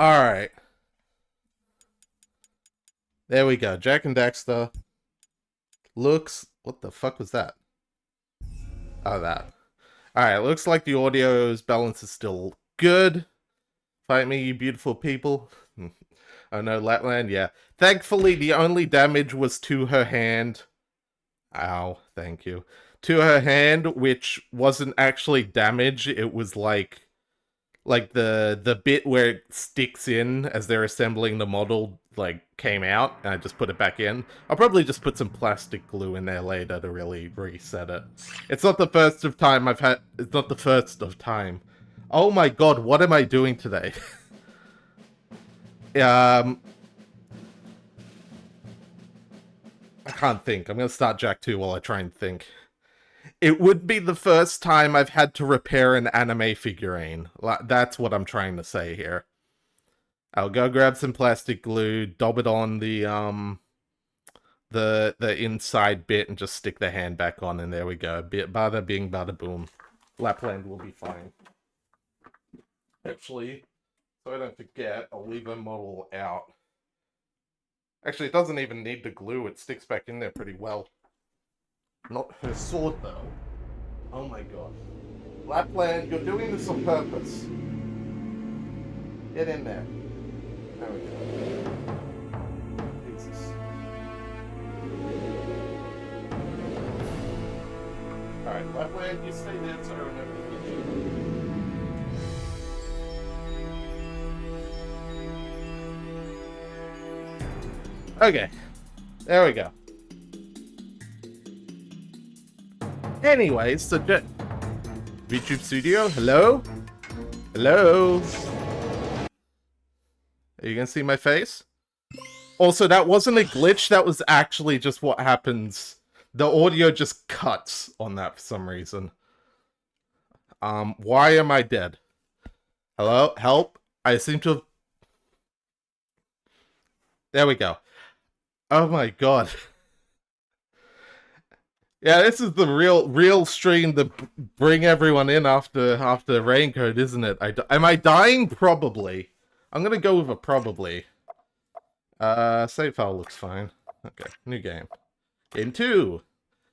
Alright. There we go. Jack and Daxter. Looks... What the fuck was that? Oh, that. Alright, looks like the audio's balance is still good. Fight me, you beautiful people. Oh no, Lapland, yeah. Thankfully, the only damage was to her hand. Ow, thank you. To her hand, which wasn't actually damage. It was like the bit where it sticks in as they're assembling the model like came out, and I just put it back in. I'll probably just put some plastic glue in there later to really reset it. It's not the first of time I've had. It's not the first of time. Oh my god, what am I doing today? I can't think. I'm gonna start Jack 2 while I try and think. It would be the first time I've had to repair an anime figurine. That's what I'm trying to say here. I'll go grab some plastic glue, dob it on the inside bit, and just stick the hand back on, and there we go. Bada bing, bada boom. Lapland will be fine. Actually, so I don't forget, I'll leave a model out. Actually, it doesn't even need the glue. It sticks back in there pretty well. Not her sword, though. Oh my god. Lapland, you're doing this on purpose. Get in there. There we go. Jesus. Alright, Lapland, you stay there so I don't have to get you. Okay. There we go. Anyways, so VTube Studio, hello? Hello? Are you gonna see my face? Also, that wasn't a glitch, that was actually just what happens. The audio just cuts on that for some reason. Why am I dead? Hello? Help? I seem to have... There we go. Oh my god. Yeah, this is the real stream to bring everyone in after Raincoat, isn't it? Am I dying? Probably. I'm gonna go with a probably. Save file looks fine. Okay, new game. Game 2!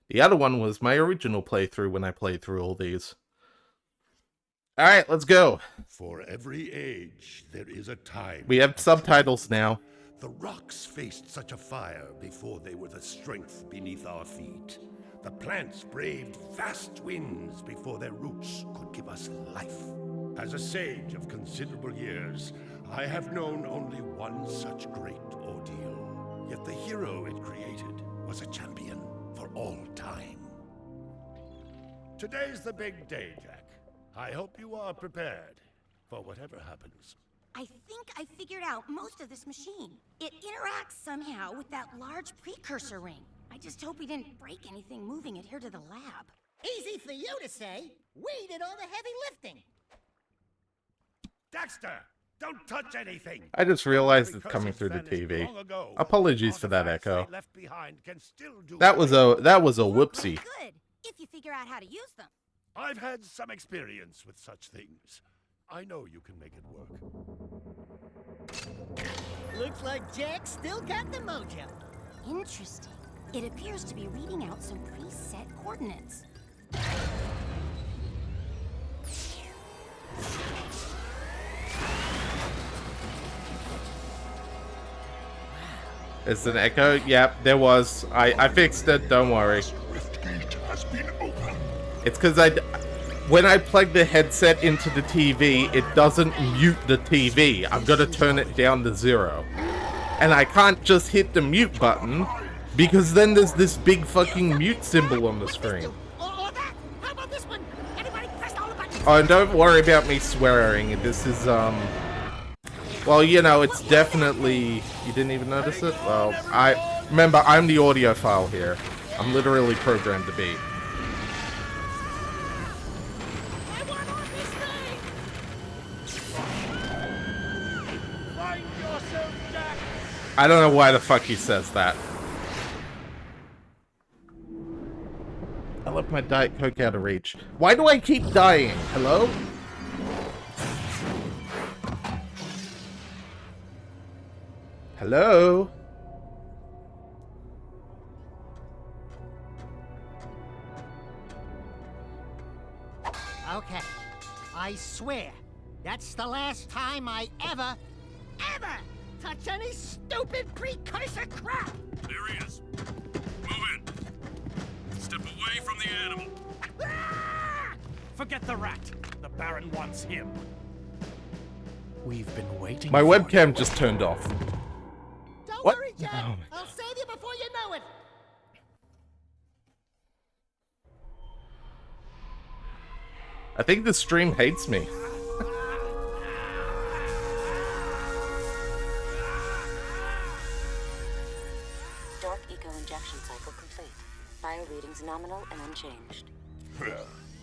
The other one was my original playthrough when I played through all these. Alright, let's go. For every age, there is a time. We have subtitles now. The rocks faced such a fire before they were the strength beneath our feet. The plants braved vast winds before their roots could give us life. As a sage of considerable years, I have known only one such great ordeal. Yet the hero it created was a champion for all time. Today's the big day, Jack. I hope you are prepared for whatever happens. I think I figured out most of this machine. It interacts somehow with that large precursor ring. I just hope we didn't break anything moving it here to the lab. Easy for you to say. We did all the heavy lifting. Daxter, don't touch anything. I just realized it's coming through the TV. Apologies for that echo. That was a whoopsie. Good, if you figure out how to use them. I've had some experience with such things. I know you can make it work. Looks like Jack still got the mojo. Interesting. It appears to be reading out some preset coordinates. Is an echo? Yep, there was. I fixed it, don't worry. It's because when I plug the headset into the TV, it doesn't mute the TV. I've got to turn it down to 0. And I can't just hit the mute button, because then there's this big fucking mute symbol on the screen. Oh, and don't worry about me swearing. This is, well, you know, it's definitely... You didn't even notice it? Well, remember, I'm the audiophile here. I'm literally programmed to be. I don't know why the fuck he says that. I left my Diet Coke out of reach. Why do I keep dying? Hello? Hello? Okay. I swear, that's the last time I ever touch any stupid precursor crap! There he is. Move in. Step away from the animal. Ah! Forget the rat. The Baron wants him. We've been waiting. My for webcam you. just turned off. Don't What? worry, Jack. Oh my I'll save you before you know it. I think the stream hates me. Dark eco injection cycle complete. Bio readings nominal and unchanged.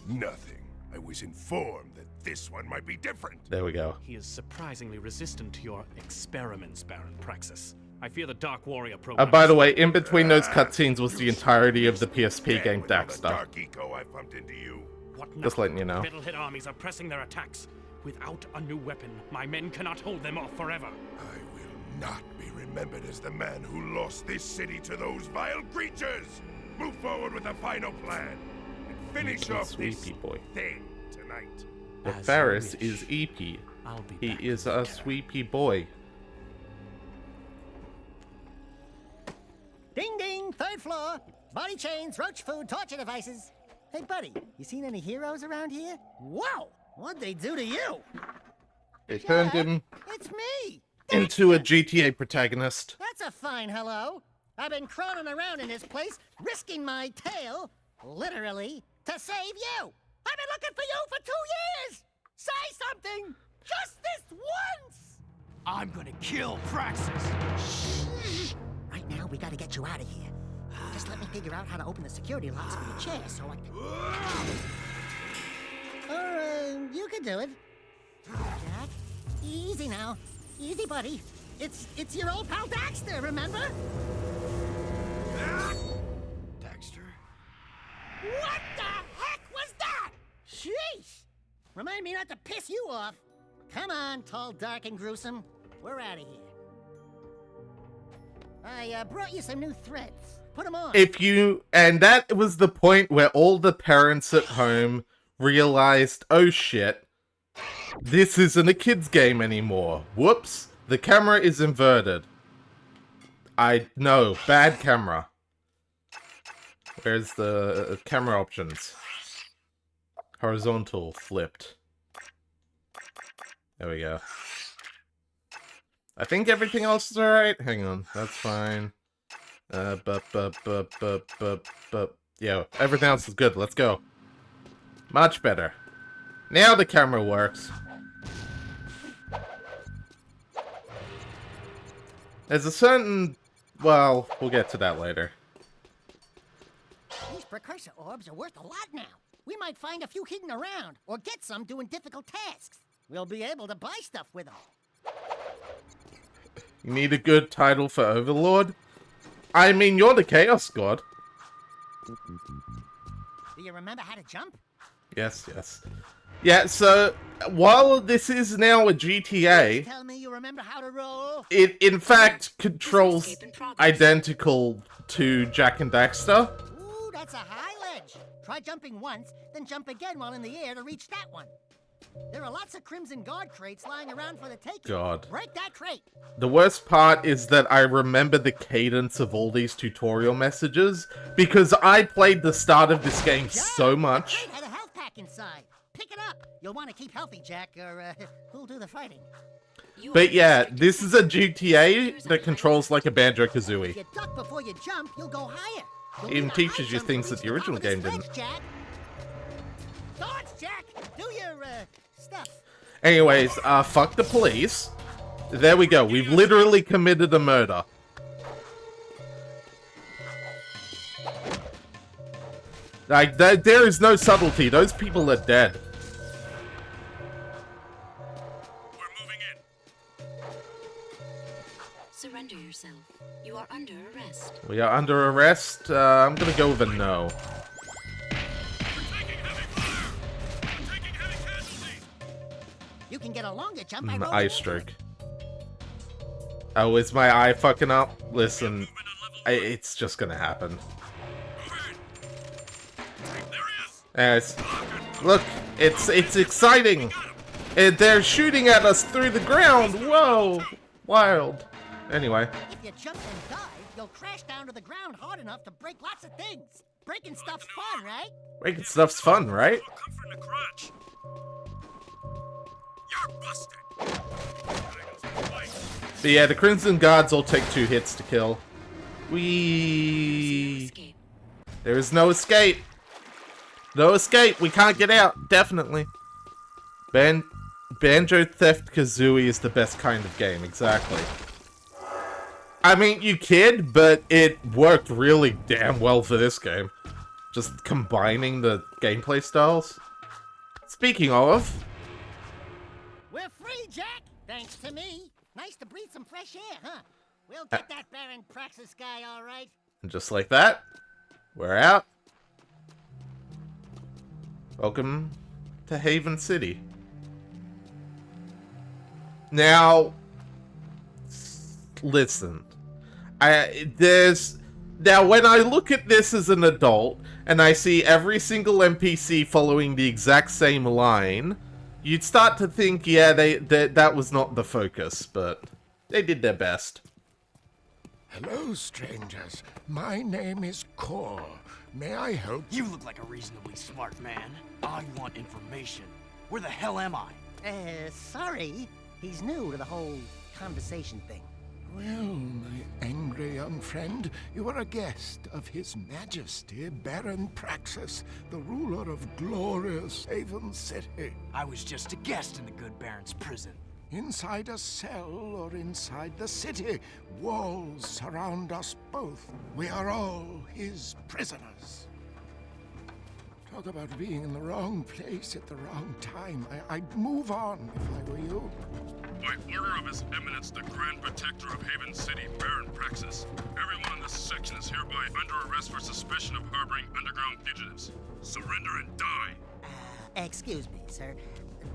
Nothing. I was informed that this one might be different. There we go. He is surprisingly resistant to your experiments, Baron Praxis. I fear the Dark Warrior program. By the way, in between those cutscenes was the entirety of the PSP game With all the Daxter. dark eco I pumped into you. What now? Just letting you know. Metalhead armies are pressing their attacks. Without a new weapon, my men cannot hold them off forever. I will not be remembered as the man who lost this city to those vile creatures. Move forward with a final plan and finish off this Sweepy boy. thing tonight. The As you Ferris wish. is EP. I'll be He back is in a the sweepy boy. Ding ding, third floor. Body chains, roach food, torture devices. Hey, buddy, you seen any heroes around here? Whoa! What'd they do to you? They turned Jack, him It's me! into a GTA protagonist. That's a fine hello. I've been crawling around in this place, risking my tail, literally, to save you. I've been looking for you for 2 years. Say something, just this once. I'm gonna kill Praxis. Shh. Right now, we gotta get you out of here. Just let me figure out how to open the security locks for your chair so I can... Or, you can do it. Jack, easy now. Easy, buddy. It's your old pal Daxter, remember? Daxter? What the heck was that? Sheesh! Remind me not to piss you off. Come on, tall, dark, and gruesome. We're out of here. I brought you some new threads. Put them on. And that was the point where all the parents at home realized, oh shit, this isn't a kid's game anymore. Whoops, the camera is inverted. I know, bad camera. Where's the camera options? Horizontal, flipped. There we go. I think everything else is alright. Hang on, that's fine. Yeah, everything else is good. Let's go. Much better. Now the camera works. There's a certain... Well, we'll get to that later. These precursor orbs are worth a lot now. We might find a few hidden around, or get some doing difficult tasks. We'll be able to buy stuff with them. You need a good title for Overlord? I mean, you're the Chaos God. Do you remember how to jump? Yes, yes. Yeah, so, while this is now a GTA, Tell me you remember how to roll. it in fact controls identical to Jack and Daxter. Ooh, that's a high ledge. Try jumping once, then jump again while in the air to reach that one. There are lots of Crimson Guard crates lying around for the taking. God. Break that crate. The worst part is that I remember the cadence of all these tutorial messages because I played the start of this game so much. The crate had a health pack inside. Pick it up. You'll want to keep healthy, Jack, or who'll do the fighting? But yeah, this is a GTA that controls like a Banjo-Kazooie. If you duck before you jump, you'll go higher. You'll Even need a teaches high you jump things to that reach the top original of this game didn't. ledge, Jack. Dodge, Jack. Do your stuff. Anyways, fuck the police. There we go. We've literally committed a murder. Like, there is no subtlety. Those people are dead. We're moving in. Surrender yourself. You are under arrest. We are under arrest. I'm gonna go with a no. We're taking heavy fire. We're taking heavy casualties. You can get a longer jump by Eye rolling. stroke. Oh, is my eye fucking up? Listen, it's just gonna happen. Yes. Look, it's exciting. They're shooting at us through the ground. Whoa, wild. Anyway. If you jump and dive, you'll crash down to the ground hard enough to break lots of things. Breaking stuff's fun, right? Breaking stuff's fun, right? Comfort in the crotch. You're busted. But yeah, the Crimson Guards all take 2 hits to kill. Whee! There is no escape. No escape. We can't get out. Definitely. Banjo Theft Kazooie is the best kind of game. Exactly. I mean, you kid, but it worked really damn well for this game. Just combining the gameplay styles. Speaking of... We're free, Jack! Thanks to me. Nice to breathe some fresh air, huh? We'll get that Baron Praxis guy, all right. And just like that, we're out. Welcome to Haven City. Now, listen. Now, when I look at this as an adult, and I see every single NPC following the exact same line, you'd start to think, yeah, that was not the focus, but they did their best. Hello, strangers. My name is Kor. May I help? You look like a reasonably smart man. I want information. Where the hell am I? Sorry. He's new to the whole conversation thing. Well, my angry young friend, you are a guest of His Majesty, Baron Praxis, the ruler of glorious Haven City. I was just a guest in the good Baron's prison. Inside a cell or inside the city, walls surround us both. We are all his prisoners. Talk about being in the wrong place at the wrong time. I'd move on if I were you. By order of His Eminence, the Grand Protector of Haven City, Baron Praxis, everyone in this section is hereby under arrest for suspicion of harboring underground fugitives. Surrender and die. Excuse me, sir.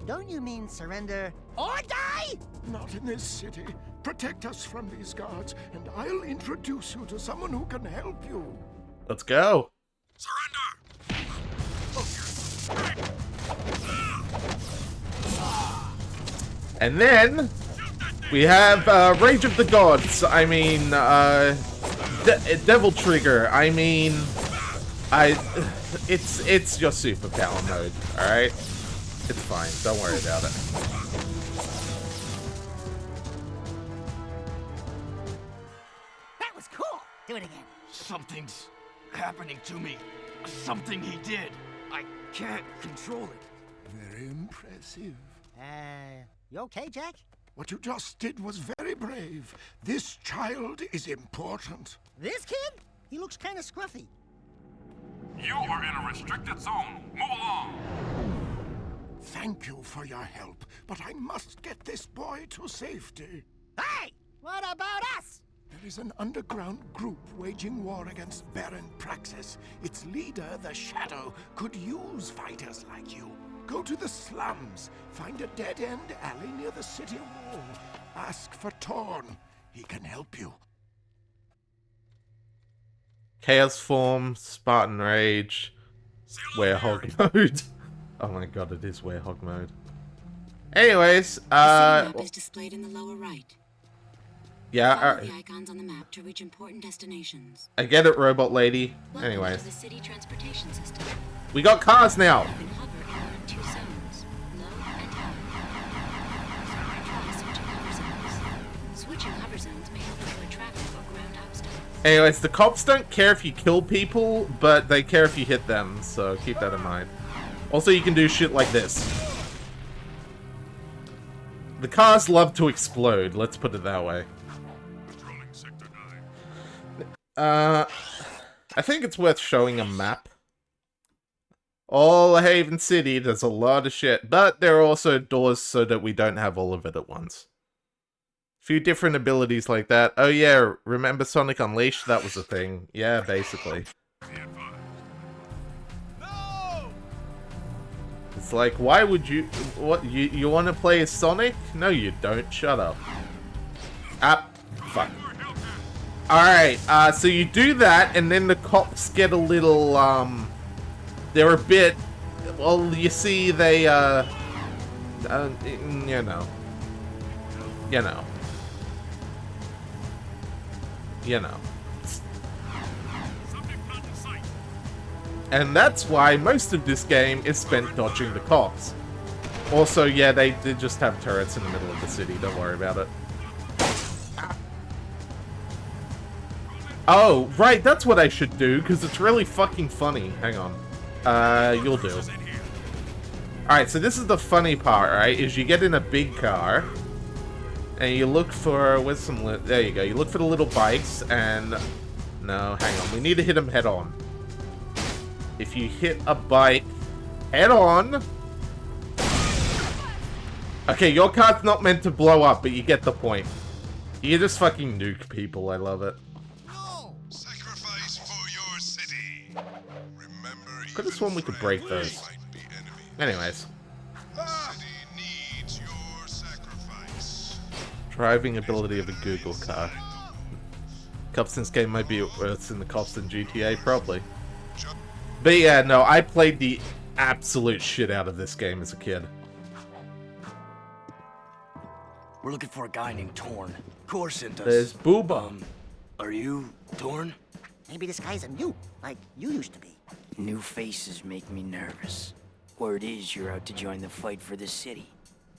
Don't you mean surrender or die? Not in this city. Protect us from these guards, and I'll introduce you to someone who can help you. Let's go. Surrender! And then we have Rage of the Gods. I mean, Devil Trigger. I mean, it's your superpower mode. All right, it's fine. Don't worry about it. That was cool. Do it again. Something's happening to me. Something he did. I can't control it. Very impressive. You okay, Jack? What you just did was very brave. This child is important. This kid? He looks kind of scruffy. You are in a restricted zone. Move along. Thank you for your help, but I must get this boy to safety. Hey! What about us? There is an underground group waging war against Baron Praxis. Its leader, the Shadow, could use fighters like you. Go to the slums, find a dead-end alley near the city wall. Ask for Torn. He can help you. Chaos Form, Spartan Rage, Werehog mode. Oh my god, it is Werehog mode. Anyways, The map is displayed in the lower right. yeah, Follow the icons on the map to reach important destinations. I get it, Robot Lady. Welcome Anyways, to the city transportation system. we got cars now. You can hover in one of 2 zones, low and high. Try switching hover zones. Switching hover zones may help avoid traffic or ground obstacles. Anyways, the cops don't care if you kill people, but they care if you hit them, so keep that in mind. Also, you can do shit like this. The cars love to explode, let's put it that way. Patrolling Sector 9. I think it's worth showing a map. All Haven City, there's a lot of shit, but there are also doors so that we don't have all of it at once. A few different abilities like that. Oh yeah, remember Sonic Unleashed? That was a thing. Yeah, basically. Be advised. It's like, why would you... What, you want to play as Sonic? No, you don't. Shut up. Ah. fuck. Alright, so you do that, and then the cops get a little, they're a bit, well, you see, they, you know. You know. You know. And that's why most of this game is spent dodging the cops. Also, yeah, they did just have turrets in the middle of the city, don't worry about it. Oh, right, that's what I should do, because it's really fucking funny. Hang on. You'll do. Alright, so this is the funny part, right? Is you get in a big car, and you look for... Where's some... There you go. You look for the little bikes, and... No, hang on. We need to hit them head on. If you hit a bike head on... Okay, your car's not meant to blow up, but you get the point. You just fucking nuke people. I love it. Sacrifice for your city. Remember, Could have sworn we could break those. Anyways. the city needs your sacrifice. Driving ability of a Google car. Cops in this game might be worse than the cops in GTA, probably. But yeah, no, I played the absolute shit out of this game as a kid. We're looking for a guy named Torn. Core sent us. There's Booba. Are you Torn? Maybe this guy's a new, like you used to be. New faces make me nervous. Word is you're out to join the fight for the city.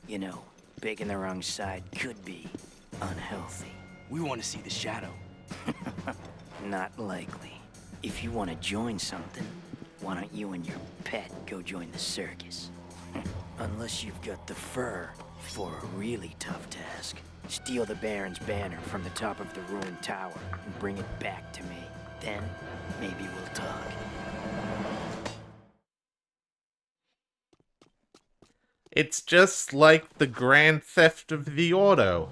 You know, picking the wrong side could be unhealthy. We want to see the shadow. Not likely. If you want to join something, why don't you and your pet go join the circus? Unless you've got the fur for a really tough task. Steal the Baron's banner from the top of the ruined tower and bring it back to me. Then, maybe we'll talk. It's just like the Grand Theft of the Auto.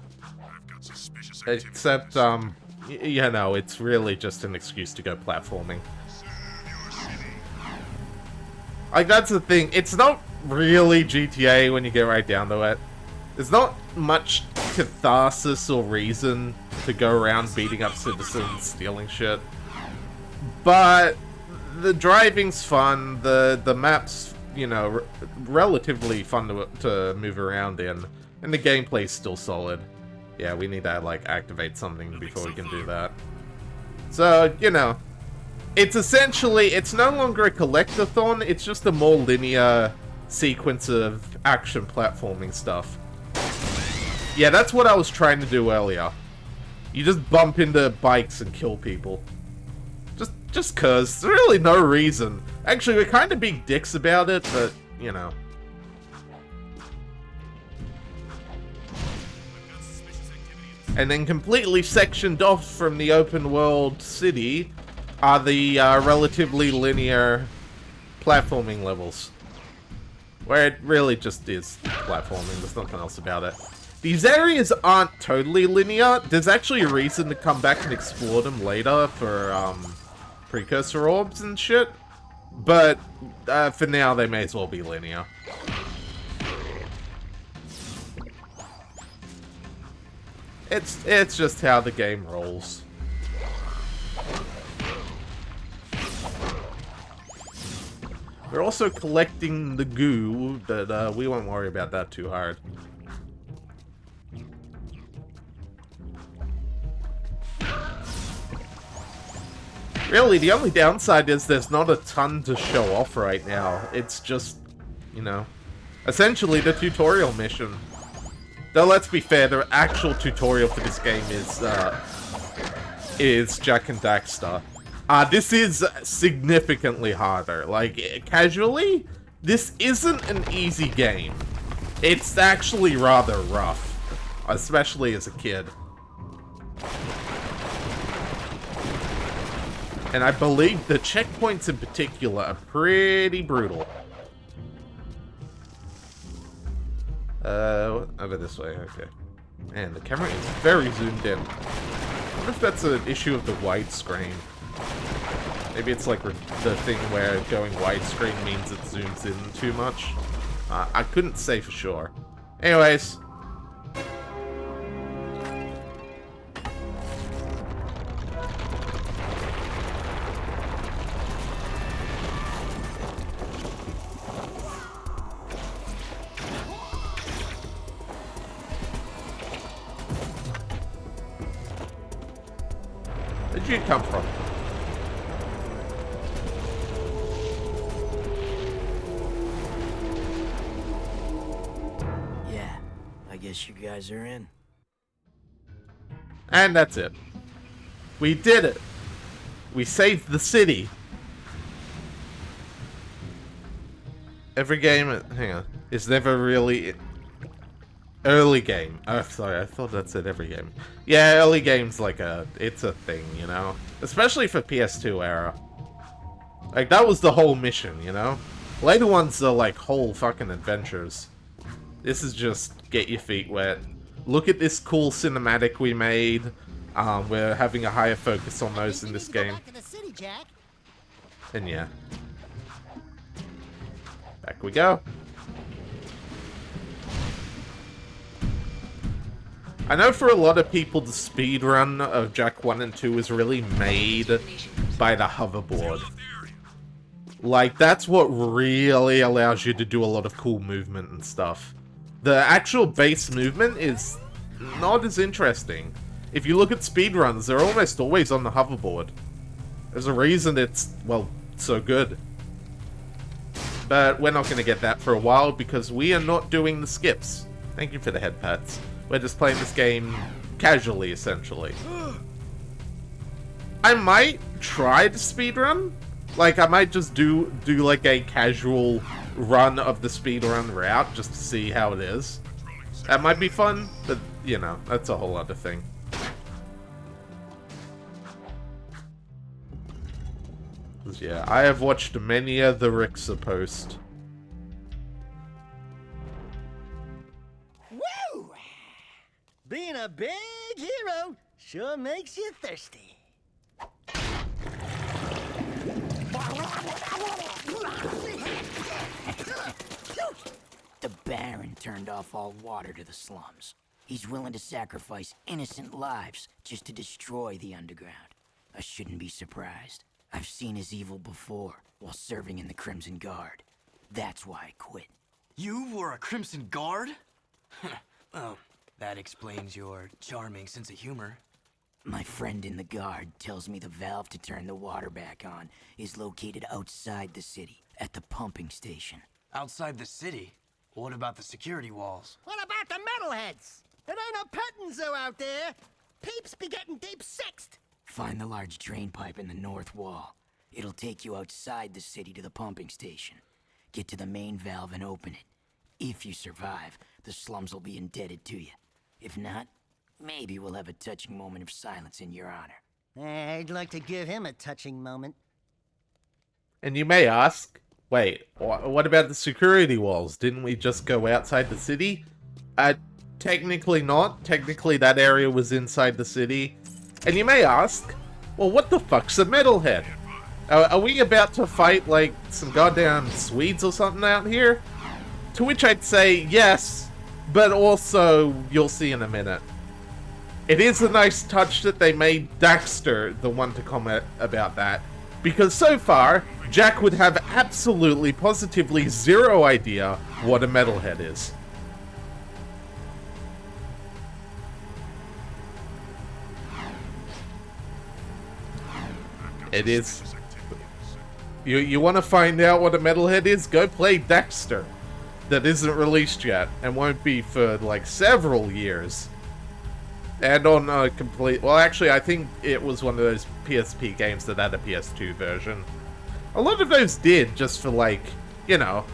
Except, you know, it's really just an excuse to go platforming. Like, that's the thing. It's not really GTA when you get right down to it. There's not much catharsis or reason to go around beating up citizens, stealing shit. But the driving's fun, the map's, you know, relatively fun to move around in, and the gameplay's still solid. Yeah, we need to, like, activate something before we can do that. So, you know, it's essentially, it's no longer a collectathon, it's just a more linear sequence of action platforming stuff. Yeah, that's what I was trying to do earlier. You just bump into bikes and kill people. Just cause. There's really no reason. Actually, we're kind of big dicks about it, but, you know. And then completely sectioned off from the open world city are the relatively linear platforming levels. Where it really just is platforming, there's nothing else about it. These areas aren't totally linear. There's actually a reason to come back and explore them later for precursor orbs and shit. But for now, they may as well be linear. It's just how the game rolls. We're also collecting the goo, but we won't worry about that too hard. Really, the only downside is there's not a ton to show off right now. It's just, you know, essentially the tutorial mission. Though, let's be fair, the actual tutorial for this game is Jak and Daxter. This is significantly harder. Like, casually, this isn't an easy game. It's actually rather rough, especially as a kid. And I believe the checkpoints in particular are pretty brutal. Over this way, okay. Man, the camera is very zoomed in. I wonder if that's an issue of the widescreen. Maybe it's like the thing where going widescreen means it zooms in too much. I couldn't say for sure. Anyways. Where'd you come from? Yeah, I guess you guys are in. And that's it. We did it. We saved the city. Every game, hang on, is never really early game. Oh, sorry, I thought that said every game. Yeah, early game's like it's a thing, you know? Especially for PS2 era. Like, that was the whole mission, you know? Later ones are like whole fucking adventures. This is just get your feet wet. Look at this cool cinematic we made. We're having a higher focus on those in this game. Back to the city, Jack. And yeah. Back we go. I know for a lot of people the speedrun of Jak 1 and 2 is really made by the hoverboard. Like, that's what really allows you to do a lot of cool movement and stuff. The actual base movement is not as interesting. If you look at speedruns, they're almost always on the hoverboard. There's a reason it's, well, so good. But we're not going to get that for a while because we are not doing the skips. Thank you for the head pats. We're just playing this game casually, essentially. I might try to speedrun. Like, I might just do like a casual run of the speedrun route just to see how it is. That might be fun, but, you know, that's a whole other thing. Yeah, I have watched many of the Rixa post. Woo! Being a big hero sure makes you thirsty. The Baron turned off all water to the slums. He's willing to sacrifice innocent lives just to destroy the underground. I shouldn't be surprised. I've seen his evil before while serving in the Crimson Guard. That's why I quit. You were a Crimson Guard? Well, that explains your charming sense of humor. My friend in the Guard tells me the valve to turn the water back on is located outside the city, at the pumping station. Outside the city? What about the security walls? What about the metalheads? It ain't a petting zoo out there. Peeps be getting deep-sixed. Find the large drain pipe in the north wall. It'll take you outside the city to the pumping station. Get to the main valve and open it. If you survive, the slums will be indebted to you. If not, maybe we'll have a touching moment of silence in your honor. I'd like to give him a touching moment. And you may ask, wait, what about the security walls? Didn't we just go outside the city? Technically not. Technically that area was inside the city. And you may ask, well, what the fuck's a metalhead? Are we about to fight, like, some goddamn Swedes or something out here? To which I'd say yes, but also, you'll see in a minute. It is a nice touch that they made Daxter the one to comment about that, because so far, Jak would have absolutely, positively zero idea what a metalhead is. It is. You want to find out what a metalhead is? Go play Daxter. That isn't released yet, and won't be for, like, several years. And on a complete... Well, actually, I think it was one of those PSP games that had a PS2 version. A lot of those did, just for, like, you know...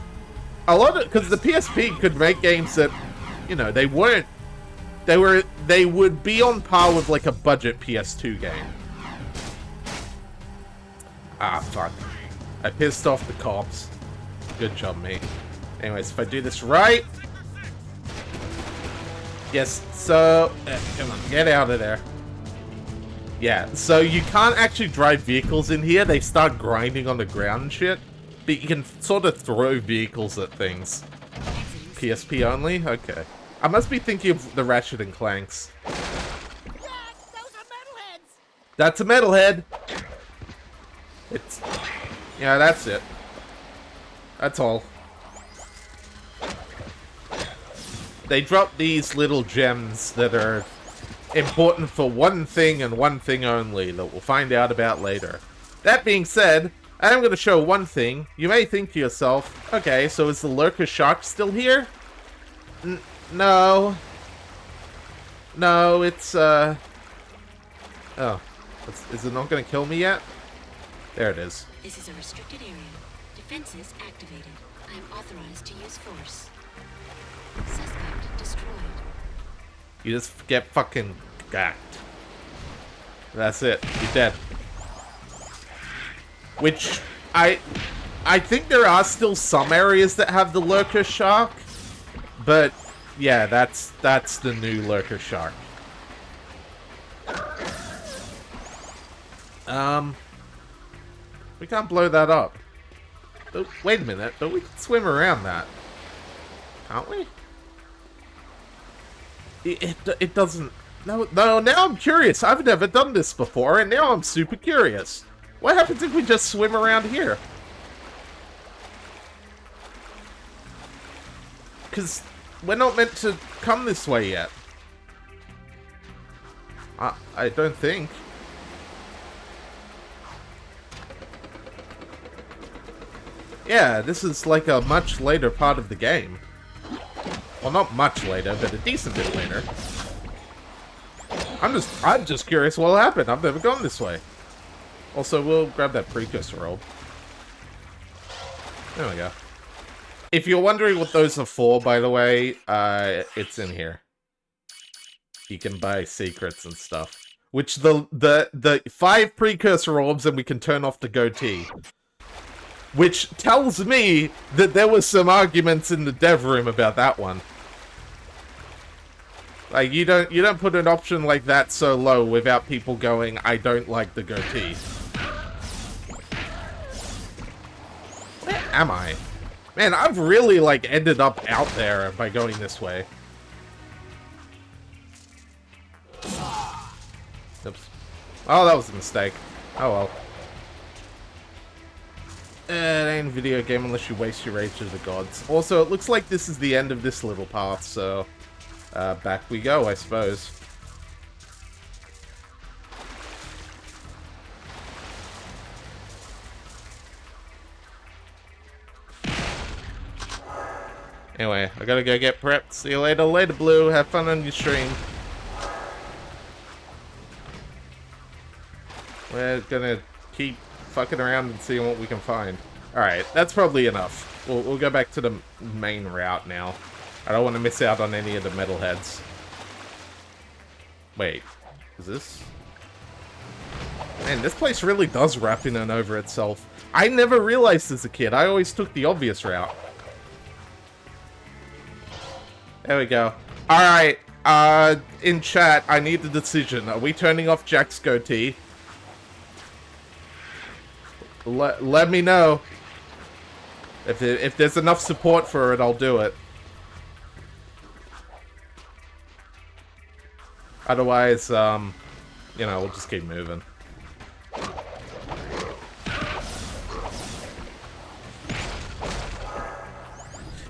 A lot of... Because the PSP could make games that, you know, they weren't... They would be on par with, like, a budget PS2 game. Ah, fuck. I pissed off the cops. Good job, mate. Anyways, if I do this right... Yes, so... come on, get out of there. Yeah, so you can't actually drive vehicles in here. They start grinding on the ground and shit. But you can sort of throw vehicles at things. PSP only? Okay. I must be thinking of the Ratchet and Clanks. Yeah, those are metalheads. That's a metalhead! It's... Yeah, that's it. That's all. They drop these little gems that are important for one thing and one thing only that we'll find out about later. That being said, I am going to show one thing. You may think to yourself, okay, so is the lurker shark still here? No. No, it's, Oh. Is it not going to kill me yet? There it is. This is a restricted area. Defenses activated. I am authorized to use force. Suspect destroyed. You just get fucking gacked. That's it. You're dead. Which, I think there are still some areas that have the lurker shark. But, yeah, that's the new lurker shark. We can't blow that up. But wait a minute, but we can swim around that. Can't we? It doesn't... No, now I'm curious. I've never done this before, and now I'm super curious. What happens if we just swim around here? Because we're not meant to come this way yet. I don't think. Yeah, this is like a much later part of the game. Well, not much later, but a decent bit later. I'm just curious what'll happen. I've never gone this way. Also, we'll grab that precursor orb. There we go. If you're wondering what those are for, by the way, it's in here. You can buy secrets and stuff. Which the 5 precursor orbs, and we can turn off the goatee. Which tells me that there was some arguments in the dev room about that one. Like, you don't put an option like that so low without people going, I don't like the goatee. Where am I? Man, I've really, like, ended up out there by going this way. Oops. Oh, that was a mistake. Oh well. It ain't a video game unless you waste your rage to the gods. Also, it looks like this is the end of this little path, so... back we go, I suppose. Anyway, I gotta go get prepped. See you later. Later, Blue. Have fun on your stream. We're gonna keep fucking around and seeing what we can find. Alright, that's probably enough. We'll go back to the main route now. I don't want to miss out on any of the metalheads. Wait, is this? Man, this place really does wrap in and over itself. I never realized as a kid. I always took the obvious route. There we go. Alright, in chat, I need the decision. Are we turning off Jack's goatee? Let me know. If there's enough support for it, I'll do it. Otherwise, you know, we'll just keep moving.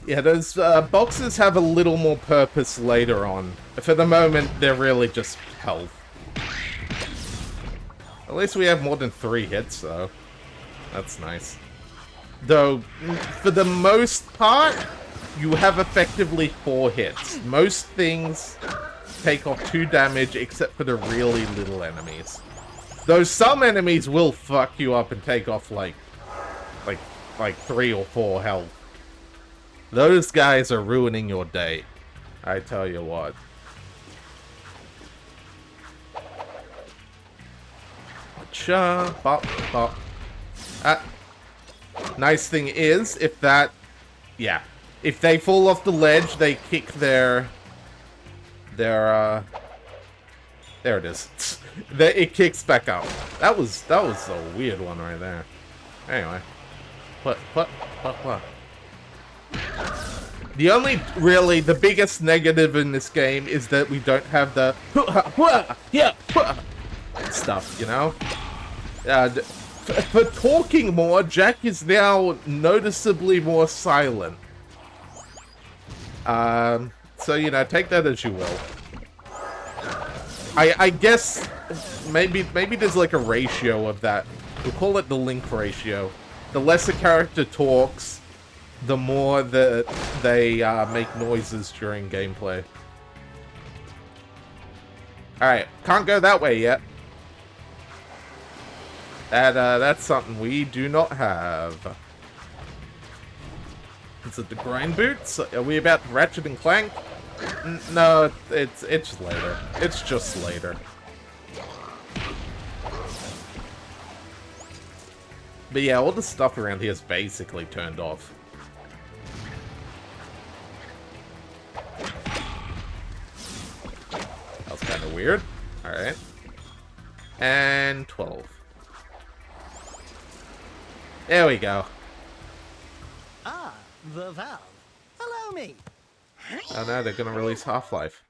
Yeah, those boxes have a little more purpose later on. For the moment, they're really just health. At least we have more than 3 hits, though. That's nice. Though, for the most part, you have effectively 4 hits. Most things take off 2 damage, except for the really little enemies. Though some enemies will fuck you up and take off, like 3 or 4 health. Those guys are ruining your day. I tell you what. Cha, bop, bop. Nice thing is, if that... Yeah. If they fall off the ledge, they kick their... There it is. It kicks back up. That was a weird one right there. Anyway. What? The only, really, the biggest negative in this game is that we don't have the stuff, you know? For talking more, Jack is now noticeably more silent. So, you know, take that as you will. I guess maybe there's like a ratio of that. We'll call it the link ratio. The less a character talks, the more that they make noises during gameplay. Alright, can't go that way yet. That's something we do not have. Is it the grind boots? Are we about Ratchet and Clank? No, it's later. It's just later. But yeah, all the stuff around here is basically turned off. That was kind of weird. Alright. And 12. There we go. Ah, the valve. Allow me. Oh no, they're gonna release Half-Life.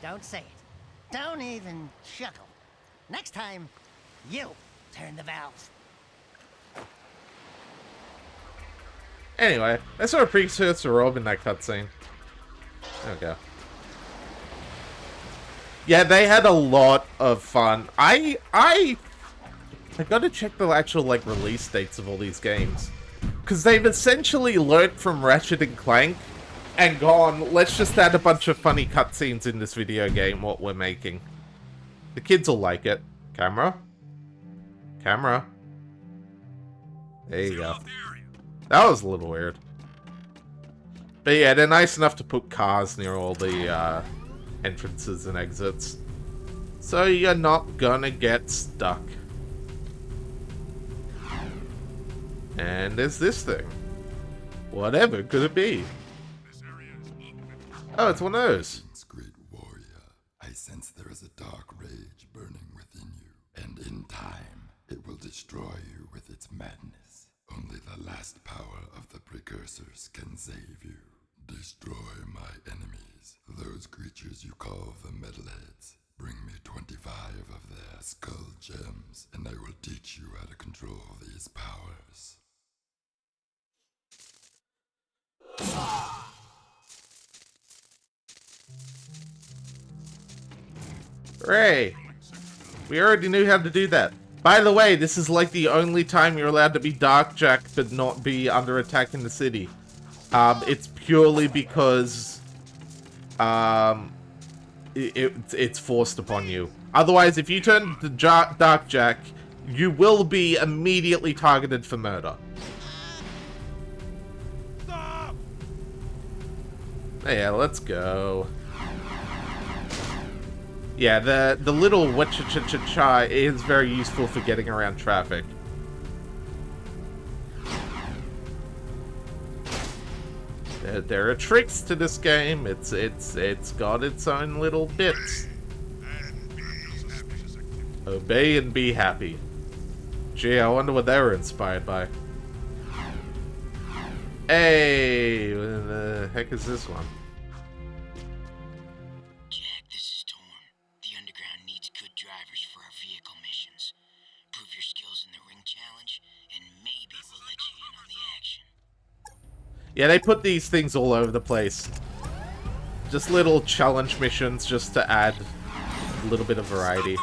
Don't say it. Don't even chuckle. Next time, you turn the valve. Anyway, I saw a precursor Rob in that cutscene. There we go. Yeah, they had a lot of fun. I gotta check the actual, like, release dates of all these games. Because they've essentially learnt from Ratchet and Clank and gone, let's just add a bunch of funny cutscenes in this video game, what we're making. The kids will like it. Camera? Camera. There you go. That was a little weird. But yeah, they're nice enough to put cars near all the entrances and exits. So you're not gonna get stuck. And there's this thing. Whatever could it be? Oh, it's one of those. Great warrior, I sense there is a dark rage burning within you, and in time, it will destroy you with its madness. Only the last power of the precursors can save you. Destroy my enemies, those creatures you call the metalheads. Bring me 25 of their skull gems, and I will teach you how to control these powers. Hooray! We already knew how to do that. By the way, this is like the only time you're allowed to be Darkjack but not be under attack in the city. It's purely because it's forced upon you. Otherwise, if you turn to Darkjack, you will be immediately targeted for murder. Stop! Yeah, let's go. Yeah, the little witch-cha-cha-cha is very useful for getting around traffic. There are tricks to this game. It's got its own little bits. Obey and be happy. Gee, I wonder what they were inspired by. Hey, what the heck is this one? Jack, this is Torn. The Underground needs good drivers for our vehicle missions. Prove your skills in the ring challenge, and maybe we'll let you in on the action. Yeah, they put these things all over the place. Just little challenge missions just to add a little bit of variety.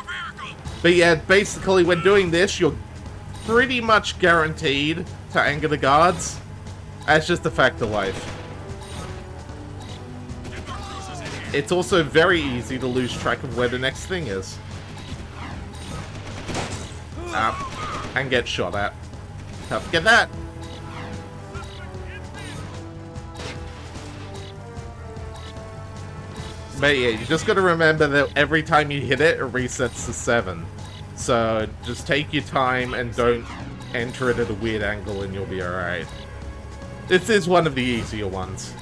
But yeah, basically when doing this, you're pretty much guaranteed to anger the guards. That's just a fact of life. It's also very easy to lose track of where the next thing is. And get shot at. Don't forget that. But yeah, you just gotta remember that every time you hit it, it resets to 7. So just take your time and don't enter it at a weird angle and you'll be alright. This is one of the easier ones,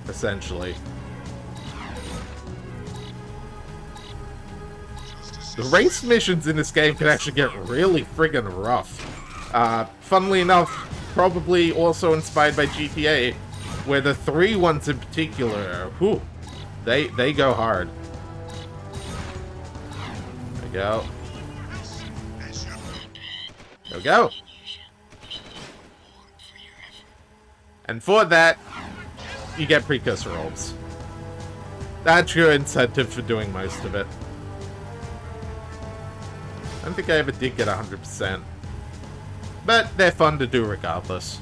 essentially. The race missions in this game can actually get really friggin' rough. Funnily enough, probably also inspired by GTA, where the 3 ones in particular, whew, they go hard. There we go. There we go. And for that, you get precursor orbs. That's your incentive for doing most of it. I don't think I ever did get 100%. But they're fun to do regardless.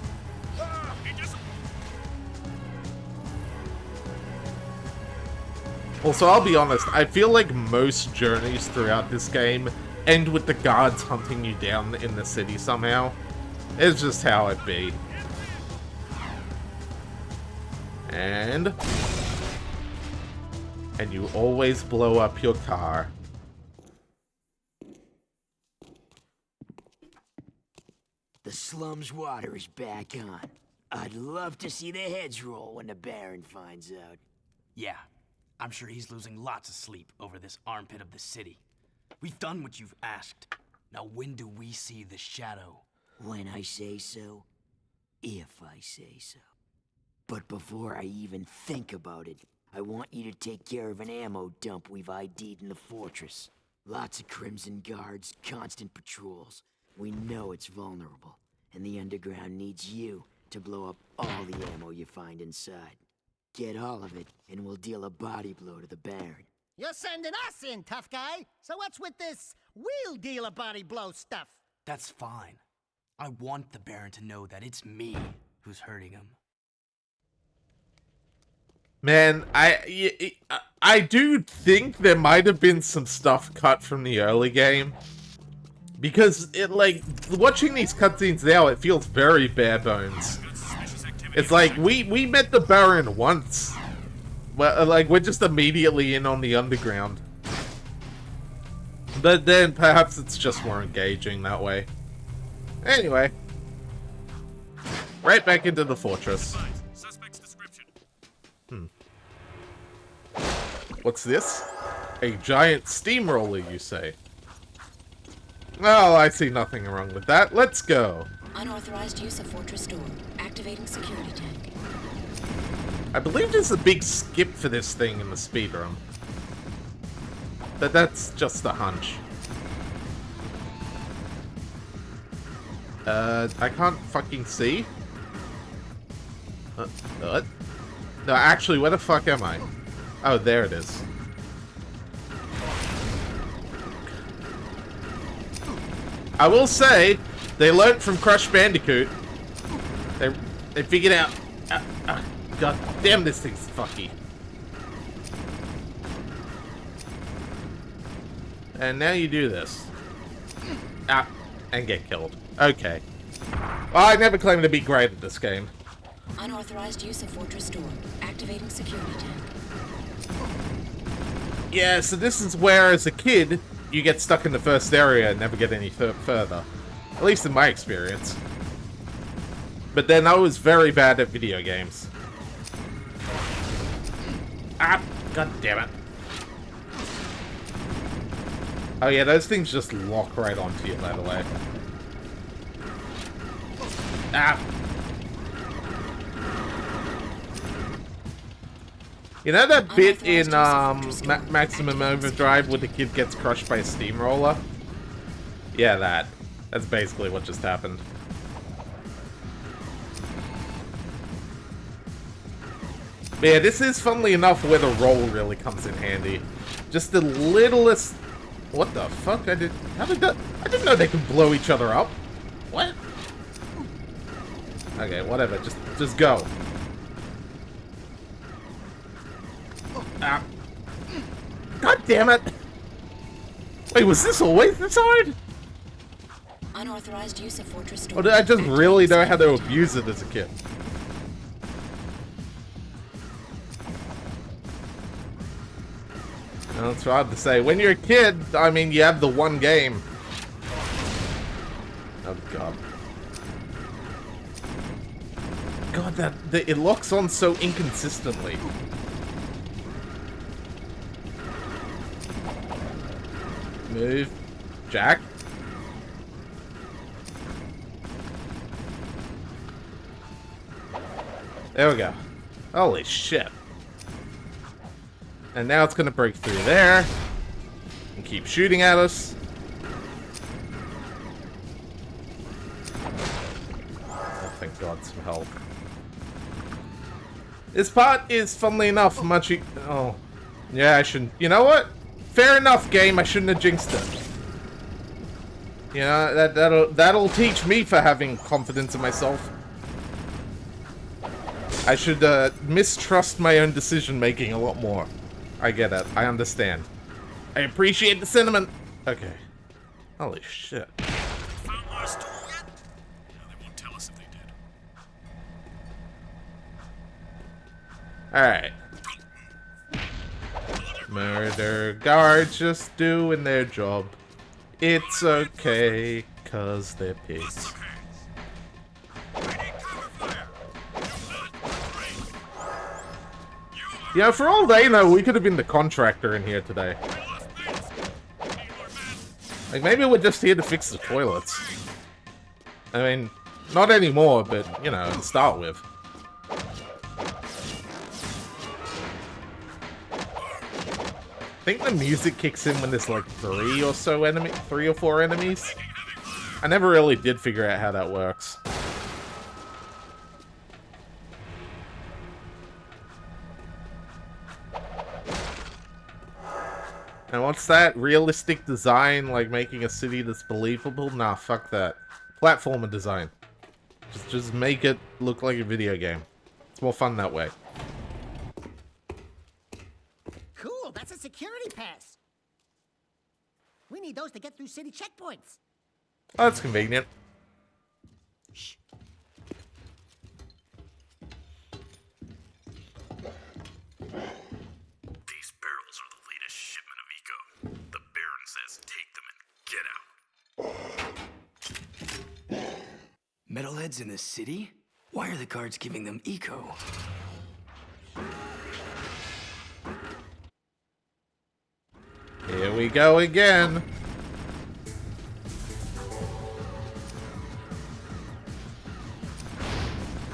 Also, I'll be honest, I feel like most journeys throughout this game end with the guards hunting you down in the city somehow. It's just how it be. And you always blow up your car. The slum's water is back on. I'd love to see the heads roll when the Baron finds out. Yeah, I'm sure he's losing lots of sleep over this armpit of the city. We've done what you've asked. Now when do we see the shadow? When I say so. If I say so. But before I even think about it, I want you to take care of an ammo dump we've ID'd in the fortress. Lots of Crimson Guards, constant patrols. We know it's vulnerable, and the underground needs you to blow up all the ammo you find inside. Get all of it, and we'll deal a body blow to the Baron. You're sending us in, tough guy. So what's with this we'll deal a body blow stuff? That's fine. I want the Baron to know that it's me who's hurting him. Man, I do think there might have been some stuff cut from the early game. Because, watching these cutscenes now, it feels very bare bones. It's like, we met the Baron once. Well, we're just immediately in on the underground. But then, perhaps it's just more engaging that way. Anyway. Right back into the fortress. What's this? A giant steamroller, you say? Well, I see nothing wrong with that. Let's go. Unauthorized use of fortress door. Activating security tank. I believe there's a big skip for this thing in the speedrun. But that's just a hunch. I can't fucking see. What? No, actually, where the fuck am I? Oh, there it is. I will say, they learned from Crash Bandicoot. They figured out... God damn, this thing's fucky. And now you do this. And get killed. Okay. Well, I never claimed to be great at this game. Unauthorized use of fortress door. Activating security tank. Yeah, so this is where, as a kid, you get stuck in the first area and never get any further. At least in my experience. But then I was very bad at video games. God damn it. Oh yeah, those things just lock right onto you, by the way. You know that bit in Maximum Overdrive where the kid gets crushed by a steamroller? Yeah, that. That's basically what just happened. But yeah, this is, funnily enough, where the roll really comes in handy. Just the littlest... What the fuck? I didn't know they could blow each other up. What? Okay, whatever. Just go. God damn it! Wait, was this always this hard? Unauthorized use of fortress door. Or did I just really know how to abuse it as a kid? Well, it's hard to say. When you're a kid, I mean, you have the one game. Oh, God. it locks on so inconsistently. Move. Jack. There we go. Holy shit. And now it's gonna break through there. And keep shooting at us. Oh, thank God, some help. This part is, funnily enough, much oh. Yeah, I shouldn't. You know what? Fair enough, game. I shouldn't have jinxed it. You know, that'll teach me for having confidence in myself. I should mistrust my own decision making a lot more. I get it. I understand. I appreciate the sentiment. Okay. Holy shit. Found last tool yet? Yeah, they won't tell us if they did. Alright. Murder guards just doing their job. It's okay, cause they're pigs. Yeah, for all they know, we could have been the contractor in here today. Like, maybe we're just here to fix the toilets. I mean, not anymore, but, you know, to start with. I think the music kicks in when there's like 3 or 4 enemies. I never really did figure out how that works. And what's that? Realistic design, like making a city that's believable? Nah, fuck that. Platformer design. Just make it look like a video game. It's more fun that way. Cool, that's a security pass. We need those to get through city checkpoints. Oh, that's convenient. Shh. These barrels are the latest shipment of eco. The Baron says take them and get out. Metalheads in the city? Why are the guards giving them eco? Here we go again.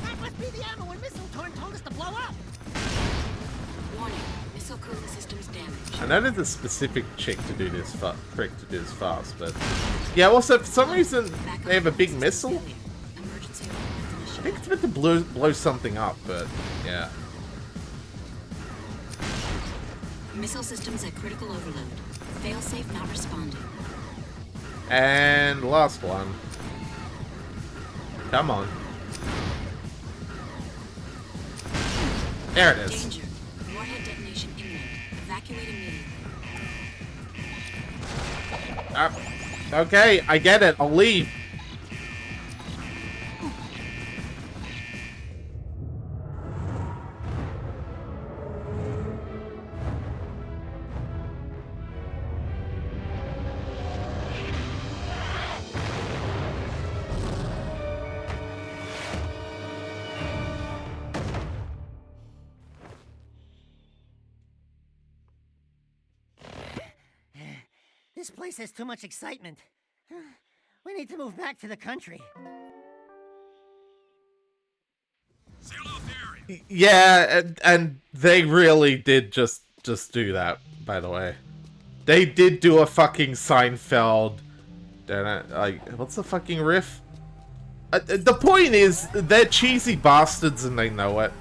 That must be the ammo when Missile Torn told us to blow up. Warning, missile cooling systems damaged. I know there's a specific trick to do this fast, but yeah. Also, for some reason, they have a big missile. Emergency I think it's meant to blow something up, but yeah. Missile systems at critical overload. Failsafe not responding. And last one. Come on. There it is. Danger. Warhead detonation imminent. Evacuate immediately. Okay, I get it. I'll leave. This place has too much excitement. We need to move back to the country. Sail off the area. Yeah, and they really did just do that, by the way. They did do a fucking Seinfeld. Like, what's the fucking riff? The point is, they're cheesy bastards and they know it.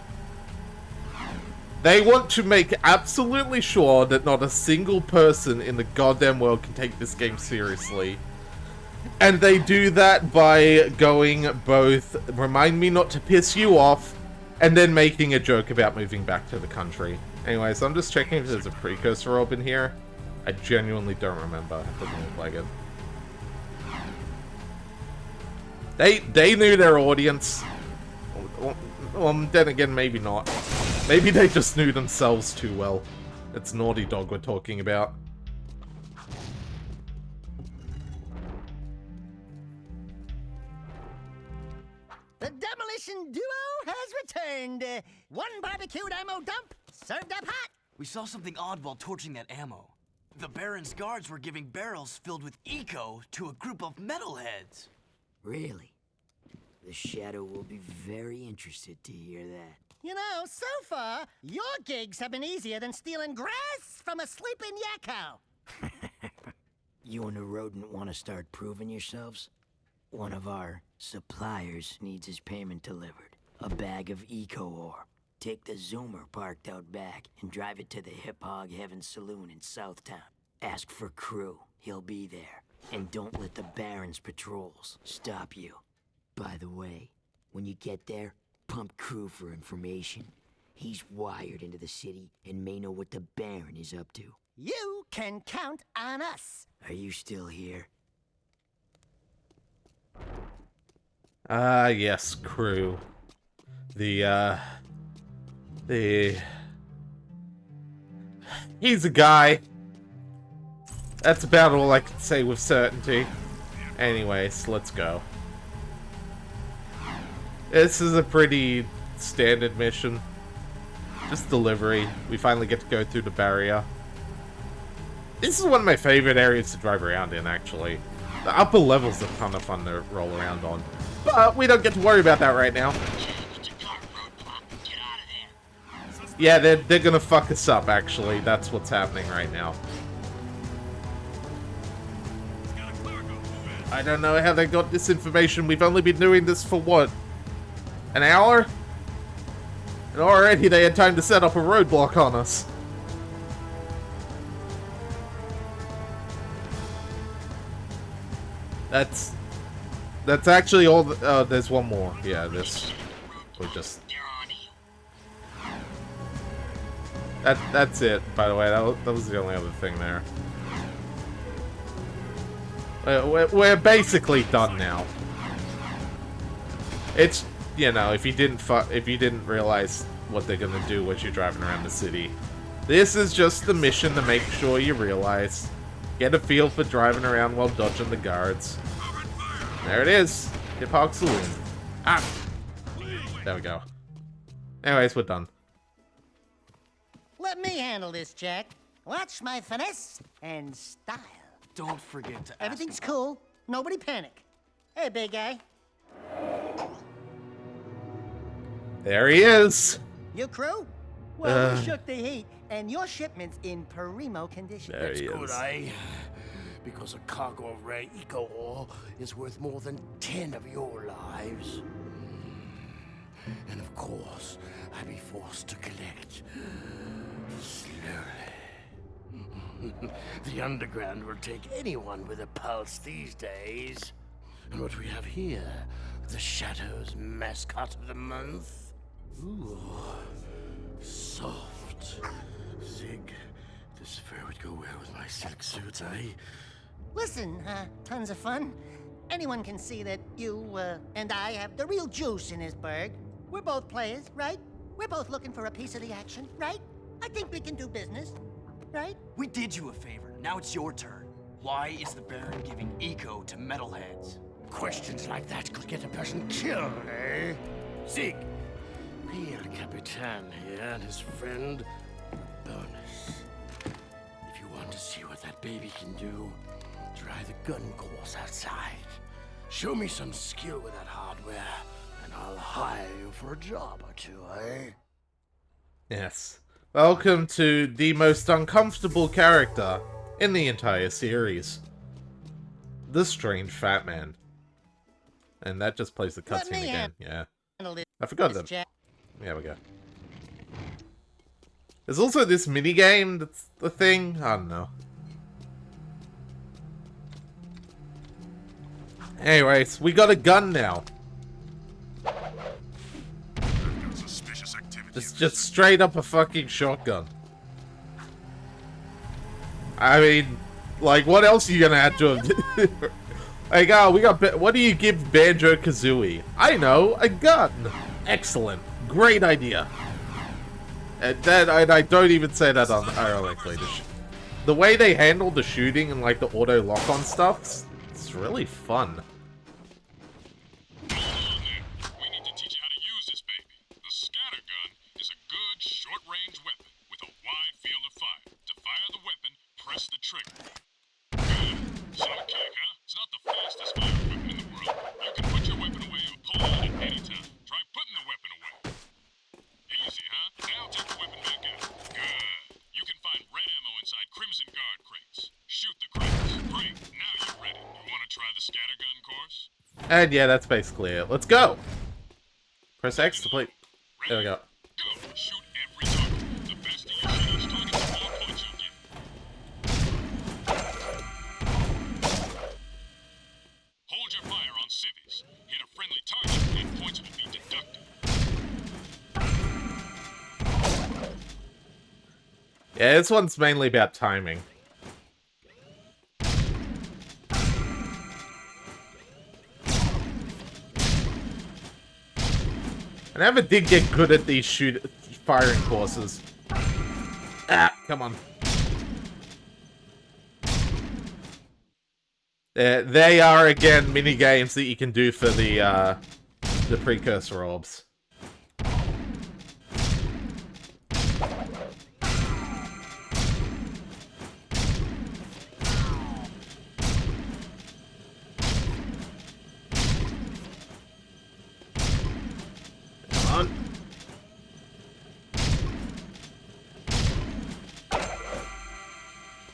They want to make absolutely sure that not a single person in the goddamn world can take this game seriously. And they do that by going both, remind me not to piss you off, and then making a joke about moving back to the country. Anyways, I'm just checking if there's a precursor orb in here. I genuinely don't remember. It doesn't look like it. They knew their audience. Well, then again, maybe not. Maybe they just knew themselves too well. It's Naughty Dog we're talking about. The demolition duo has returned. One barbecued ammo dump served up hot. We saw something odd while torching that ammo. The Baron's guards were giving barrels filled with eco to a group of metalheads. Really? The Shadow will be very interested to hear that. You know, so far, your gigs have been easier than stealing grass from a sleeping yakko. You and the rodent want to start proving yourselves? One of our suppliers needs his payment delivered. A bag of eco ore. Take the Zoomer parked out back and drive it to the Hip Hog Heaven Saloon in Southtown. Ask for Crew. He'll be there. And don't let the Baron's patrols stop you. By the way, when you get there, pump Crew for information. He's wired into the city and may know what the Baron is up to. You can count on us. Are you still here? Yes, Crew. He's a guy. That's about all I can say with certainty. Anyways, let's go. This is a pretty standard mission. Just delivery. We finally get to go through the barrier. This is one of my favorite areas to drive around in, actually. The upper level's a ton of fun to roll around on. But we don't get to worry about that right now. Yeah, they're gonna fuck us up, actually. That's what's happening right now. I don't know how they got this information. We've only been doing this for, what, an hour? And already they had time to set up a roadblock on us. That's actually all. There's one more. Yeah, this. We're just. That's it. By the way, that was the only other thing there. We're basically done now. It's, you know, if you didn't realize what they're gonna do as you're driving around the city, this is just the mission to make sure you realize. Get a feel for driving around while dodging the guards. There it is. Hip Hog Saloon. Ah! There we go. Anyways, we're done. Let me handle this, Jack. Watch my finesse and style. Don't forget to ask Everything's cool. Nobody panic. Hey, big guy. There he is. You crew? Well, we shook the heat, and your shipment's in primo condition. There he Good, is. eh? Because a cargo of rare eco ore is worth more than 10 of your lives. And of course, I'd be forced to collect slowly. The underground will take anyone with a pulse these days. And what we have here, the Shadow's mascot of the month. Ooh, soft. Zig, this fur would go well with my silk suits, eh? Listen, tons of fun. Anyone can see that you, and I have the real juice in this burg. We're both players, right? We're both looking for a piece of the action, right? I think we can do business, right? We did you a favor. Now it's your turn. Why is the Baron giving eco to metalheads? Questions like that could get a person killed, eh? Zig, be El Capitan here and his friend, bonus. If you want to see what that baby can do, try the gun course outside. Show me some skill with that hardware, and I'll hire you for a job or two, eh? Yes. Welcome to the most uncomfortable character in the entire series. The Strange Fat Man. And that just plays the Let cutscene me again. Yeah. Handle this, I forgot that. Jack. There we go. There's also this minigame that's the thing. I don't know. Anyways, we got a gun now. Suspicious activity. Just straight up a fucking shotgun. I mean, like, what else are you gonna add to him? Like, oh, we got. What do you give Banjo Kazooie? I know, a gun. Excellent, great idea. And I don't even say that ironically. The way they handle the shooting and like the auto lock on stuff, it's really fun. We need trigger. Good. Sidekick, huh? It's not the fastest fire weapon in the world. You can put your weapon away or pull it out at any time. Try putting the weapon away. Easy, huh? Now take the weapon back out. Good. You can find red ammo inside Crimson Guard crates. Shoot the crates. Great. Now you're ready. You want to try the scattergun course? And yeah, that's basically it. Let's go! Press X to play. There we go. Go. Shoot every target. The faster you shoot each target, the more points you'll get. Hold your fire on civvies. Hit a friendly target and points will be deducted. Yeah, this one's mainly about timing. I never did get good at these firing courses. Ah, come on. They are, again, mini games that you can do for the precursor orbs.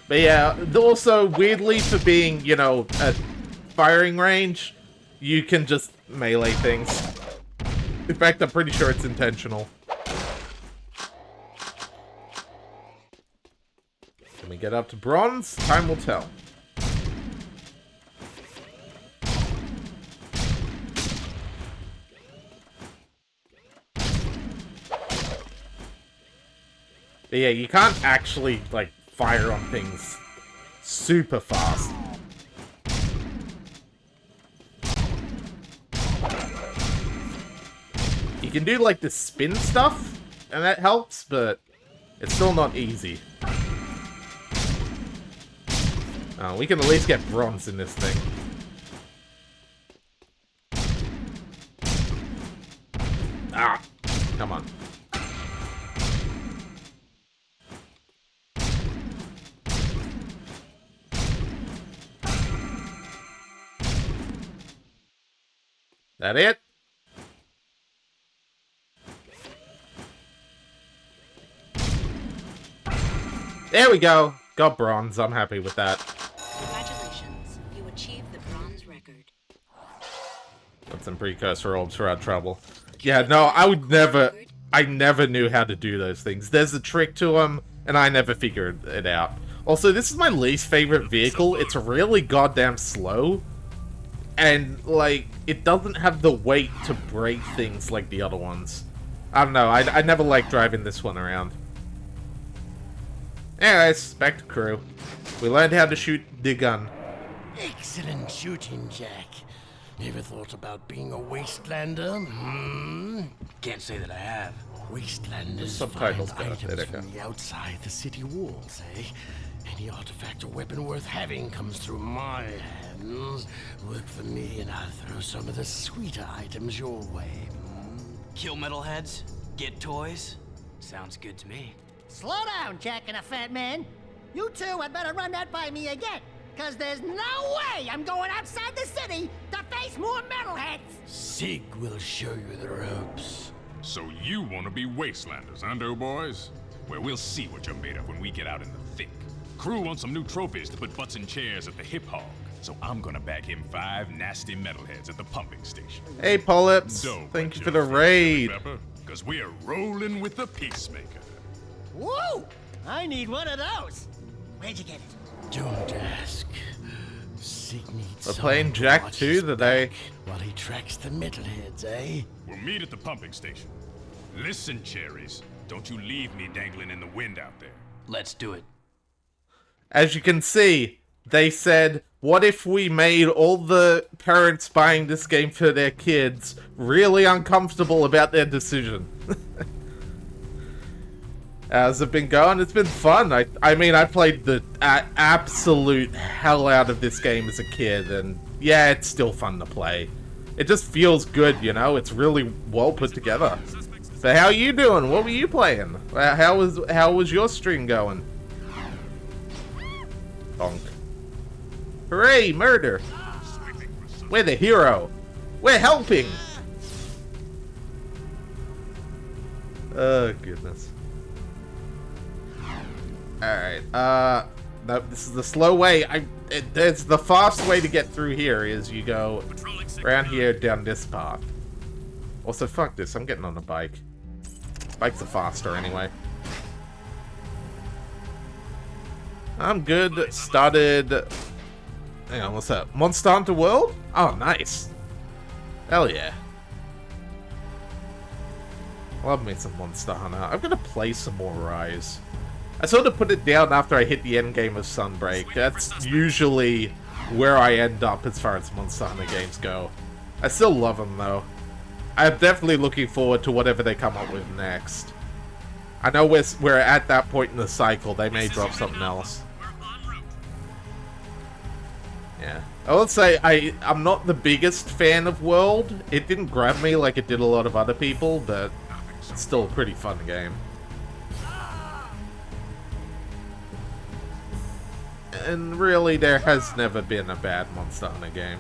But yeah, also, weirdly, for being, you know, at firing range, you can just melee things. In fact, I'm pretty sure it's intentional. Can we get up to bronze? Time will tell. But yeah, you can't actually, like, fire on things super fast. You can do, like, the spin stuff, and that helps, but it's still not easy. We can at least get bronze in this thing. Ah! Come on. That it? There we go. Got bronze. I'm happy with that. Congratulations. You achieved the bronze record. Got some precursor orbs for our trouble. Yeah, no, I never knew how to do those things. There's a trick to them, and I never figured it out. Also, this is my least favorite vehicle. It's really goddamn slow. And, like, it doesn't have the weight to break things like the other ones. I don't know, I never liked driving this one around. Anyways, back to crew. We learned how to shoot the gun. Excellent shooting, Jack. Ever thought about being a wastelander? Can't say that I have. Wastelanders Subtitles find better. There items they from the outside the city walls, eh? Any artifact or weapon worth having comes through my hands. Work for me and I'll throw some of the sweeter items your way. Kill metalheads? Get toys? Sounds good to me. Slow down, Jack and a fat man. You two had better run that by me again, because there's no way I'm going outside the city to face more metalheads. Sig will show you the ropes. So you want to be wastelanders, huh, doughboys? Well, we'll see what you're made of when we get out in the thick. Crew wants some new trophies to put butts in chairs at the Hip Hog, so I'm gonna bag him 5 nasty metalheads at the pumping station. Hey, Polyps. Thank you for the raid. Because we're rolling with the Peacemaker. Woo! I need one of those. Where'd you get it? Don't ask. Sig needs We're playing someone to Jack watch 2 his today. back while he tracks the metalheads, eh? We'll meet at the pumping station. Listen, cherries, don't you leave me dangling in the wind out there. Let's do it. As you can see, they said, what if we made all the parents buying this game for their kids really uncomfortable about their decision? How's it been going? It's been fun. I mean, I played the absolute hell out of this game as a kid, and yeah, it's still fun to play. It just feels good, you know? It's really well put together. So how are you doing? What were you playing? How was your stream going? Bonk. Hooray, murder! We're the hero! We're helping! Oh, goodness. Alright, no, this is the slow way. It's the fast way to get through here is you go around here down this path. Also, fuck this, I'm getting on a bike. Bikes are faster anyway. I'm good. Started... Hang on, what's that? Monster Hunter World? Oh, nice. Hell yeah. Love me some Monster Hunter. I'm gonna play some more Rise. I sort of put it down after I hit the end game of Sunbreak. That's usually where I end up as far as Monster Hunter games go. I still love them, though. I'm definitely looking forward to whatever they come up with next. I know we're at that point in the cycle. They may drop something else. Yeah. I will say, I'm not the biggest fan of World. It didn't grab me like it did a lot of other people, but it's still a pretty fun game. And really, there has never been a bad Monster Hunter game.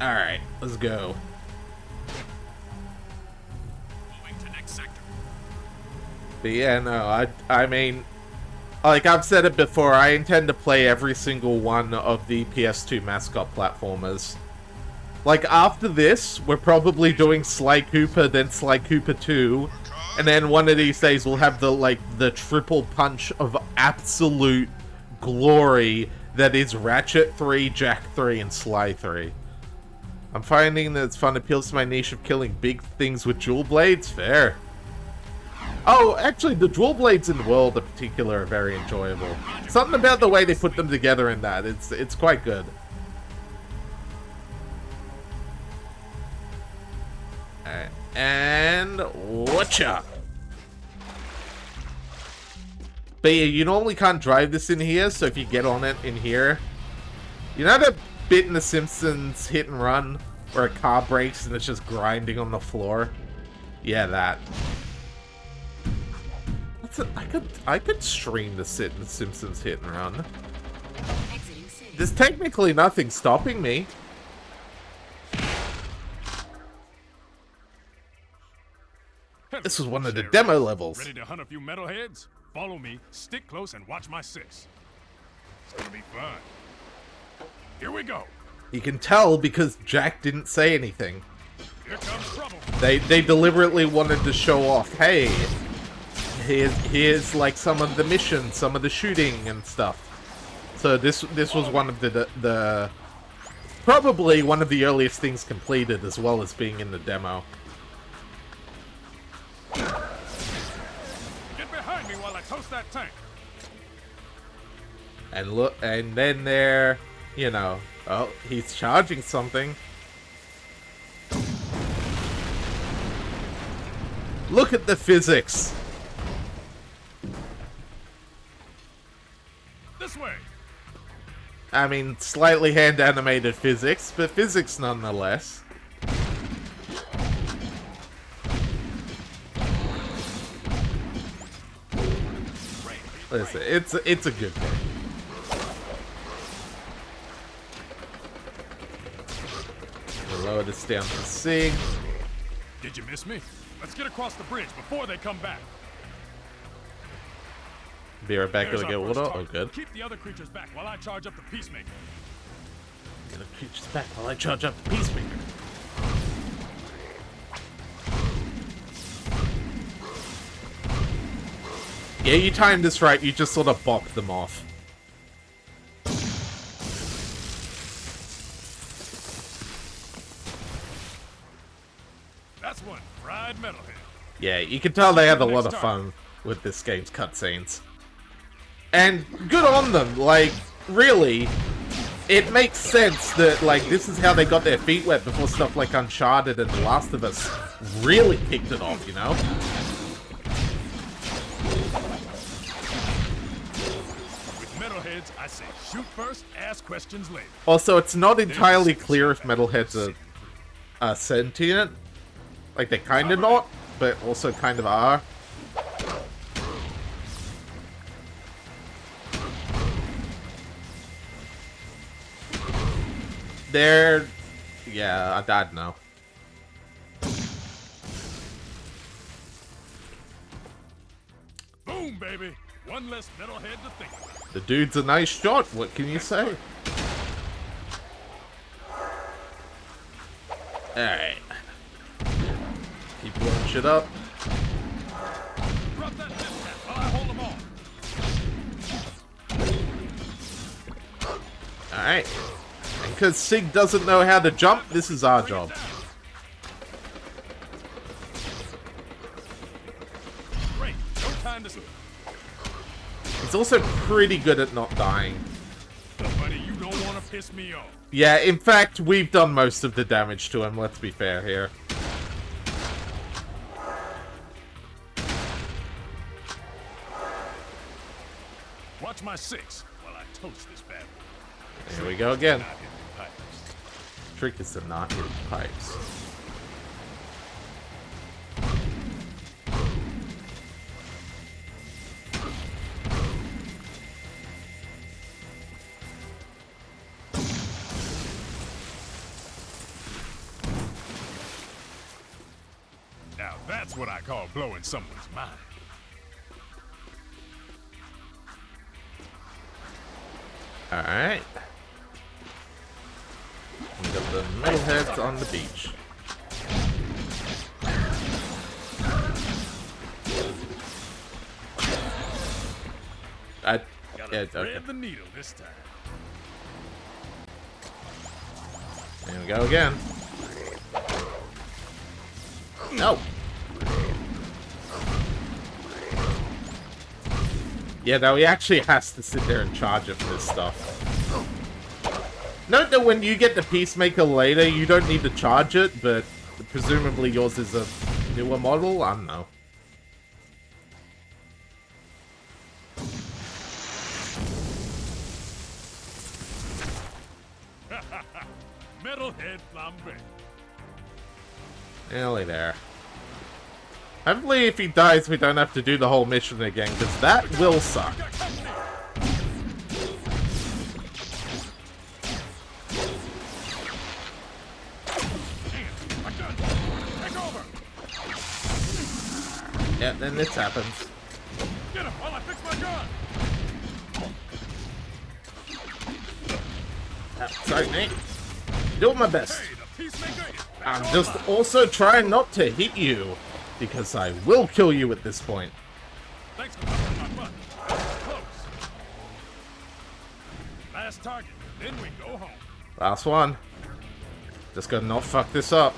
Alright, let's go. Moving to next sector. But yeah, no, I mean, like I've said it before, I intend to play every single one of the PS2 mascot platformers. Like, after this, we're probably doing Sly Cooper, then Sly Cooper 2, and then one of these days we'll have the triple punch of absolute glory that is Ratchet 3, Jack 3, and Sly 3. I'm finding that it's fun appeals to my niche of killing big things with dual blades. Fair. Oh, actually, the dual blades in World in particular are very enjoyable. Something about the way they put them together in that, it's quite good. Alright, and whatcha? But yeah, you normally can't drive this in here, so if you get on it in here... You know that bit in The Simpsons Hit and Run where a car brakes and it's just grinding on the floor? Yeah, that. I could stream The Simpsons Hit and Run. There's technically nothing stopping me. This was one of the demo levels. Ready to hunt a few metalheads? Follow me, stick close, and watch my six. It's gonna be fun. Here we go. You can tell because Jack didn't say anything. Here comes trouble. They deliberately wanted to show off, hey, here's like some of the missions, some of the shooting and stuff. So this was one of the probably one of the earliest things completed, as well as being in the demo. Get behind me while I toast that tank. And look, and then there, you know, oh, he's charging something. Look at the physics. This way. I mean, slightly hand-animated physics, but physics nonetheless. Listen, it's a good game. We'll lower this down to Sig. Did you miss me? Let's get across the bridge before they come back. Be right back, There's gonna get our water. first Oh, target. good. Keep the other creatures back while I charge up the Peacemaker. Get the creatures back while I charge up the Peacemaker. Yeah, you timed this right. You just sort of bop them off. That's one fried metalhead. Yeah, you can tell they had a lot of fun with this game's cutscenes. And good on them, like, really, it makes sense that, like, this is how they got their feet wet before stuff like Uncharted and The Last of Us really kicked it off, you know? With metalheads, I say shoot first, ask questions later. Also, it's not entirely clear if metalheads are sentient. Like, they're kind of not, but also kind of are. They're... Yeah, I died now. Boom, baby! One less metalhead to think about. The dude's a nice shot, what can you say? Alright. Keep blowing shit up. Drop that discount while I hold them off. Alright. And because Sig doesn't know how to jump, this is our job. Great, no time to sleep. He's also pretty good at not dying. Buddy, you don't want to piss me off. Yeah, in fact, we've done most of the damage to him, let's be fair here. Watch my 6 while I toast this bad boy. Here we go again. Not hitting the pipes. Trick is to not hit pipes. Now that's what I call blowing someone's mind. Alright. We got the metalheads on the beach. Yeah, okay. Thread the needle this time. There we go again. No. Yeah, no, he actually has to sit there and charge it for this stuff. Note that when you get the Peacemaker later, you don't need to charge it, but presumably yours is a newer model? I don't know. Metalhead flambe. Nearly there. Hopefully if he dies, we don't have to do the whole mission again, because that will suck. Yeah, then this happens. Get him while I fix my gun. Sorry, Nate. Doing my best. Hey, the Peacemaker is back I'm online. just also trying not to hit you, because I will kill you at this point. Thanks for covering my butt. That was close. Last target, then we go home. Last one. Just gotta not fuck this up.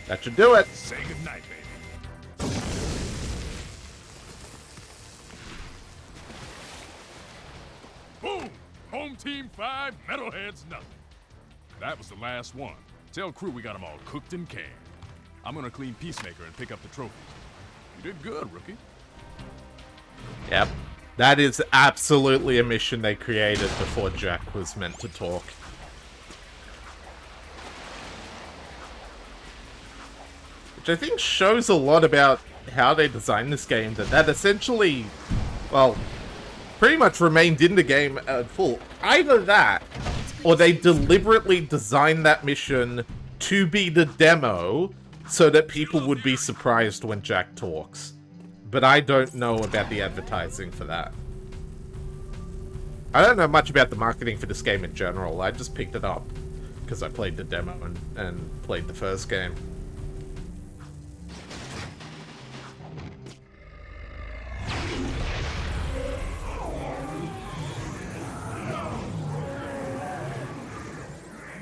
That should do it. Say goodnight, baby. Boom! Home team 5, metalheads nothing. That was the last one. Tell crew we got them all cooked and canned. I'm gonna clean Peacemaker and pick up the trophies. You did good, rookie. Yep. That is absolutely a mission they created before Jack was meant to talk. Which I think shows a lot about how they designed this game, that essentially, well, pretty much remained in the game at full. Either that, or they deliberately designed that mission to be the demo so that people would be surprised when Jack talks. But I don't know about the advertising for that. I don't know much about the marketing for this game in general. I just picked it up because I played the demo and played the first game.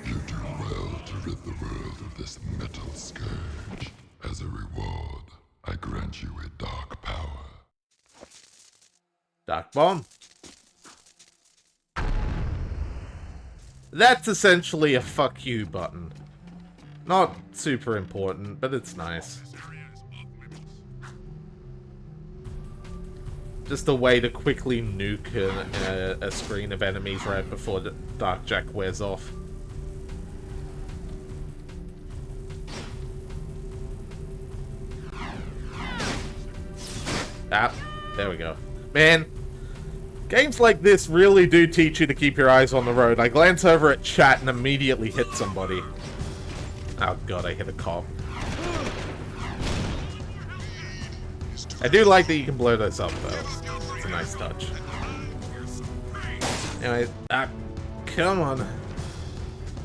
You do well to rid the world of this metal scourge. As a reward, I grant you a dark power. Dark Bomb. That's essentially a fuck you button. Not super important, but it's nice. This area is off limits. Just a way to quickly nuke a screen of enemies right before the Dark Jack wears off. There we go. Man, games like this really do teach you to keep your eyes on the road. I glance over at chat and immediately hit somebody. Oh god, I hit a cop. I do like that you can blow those up, though. It's a nice touch. Anyway, come on.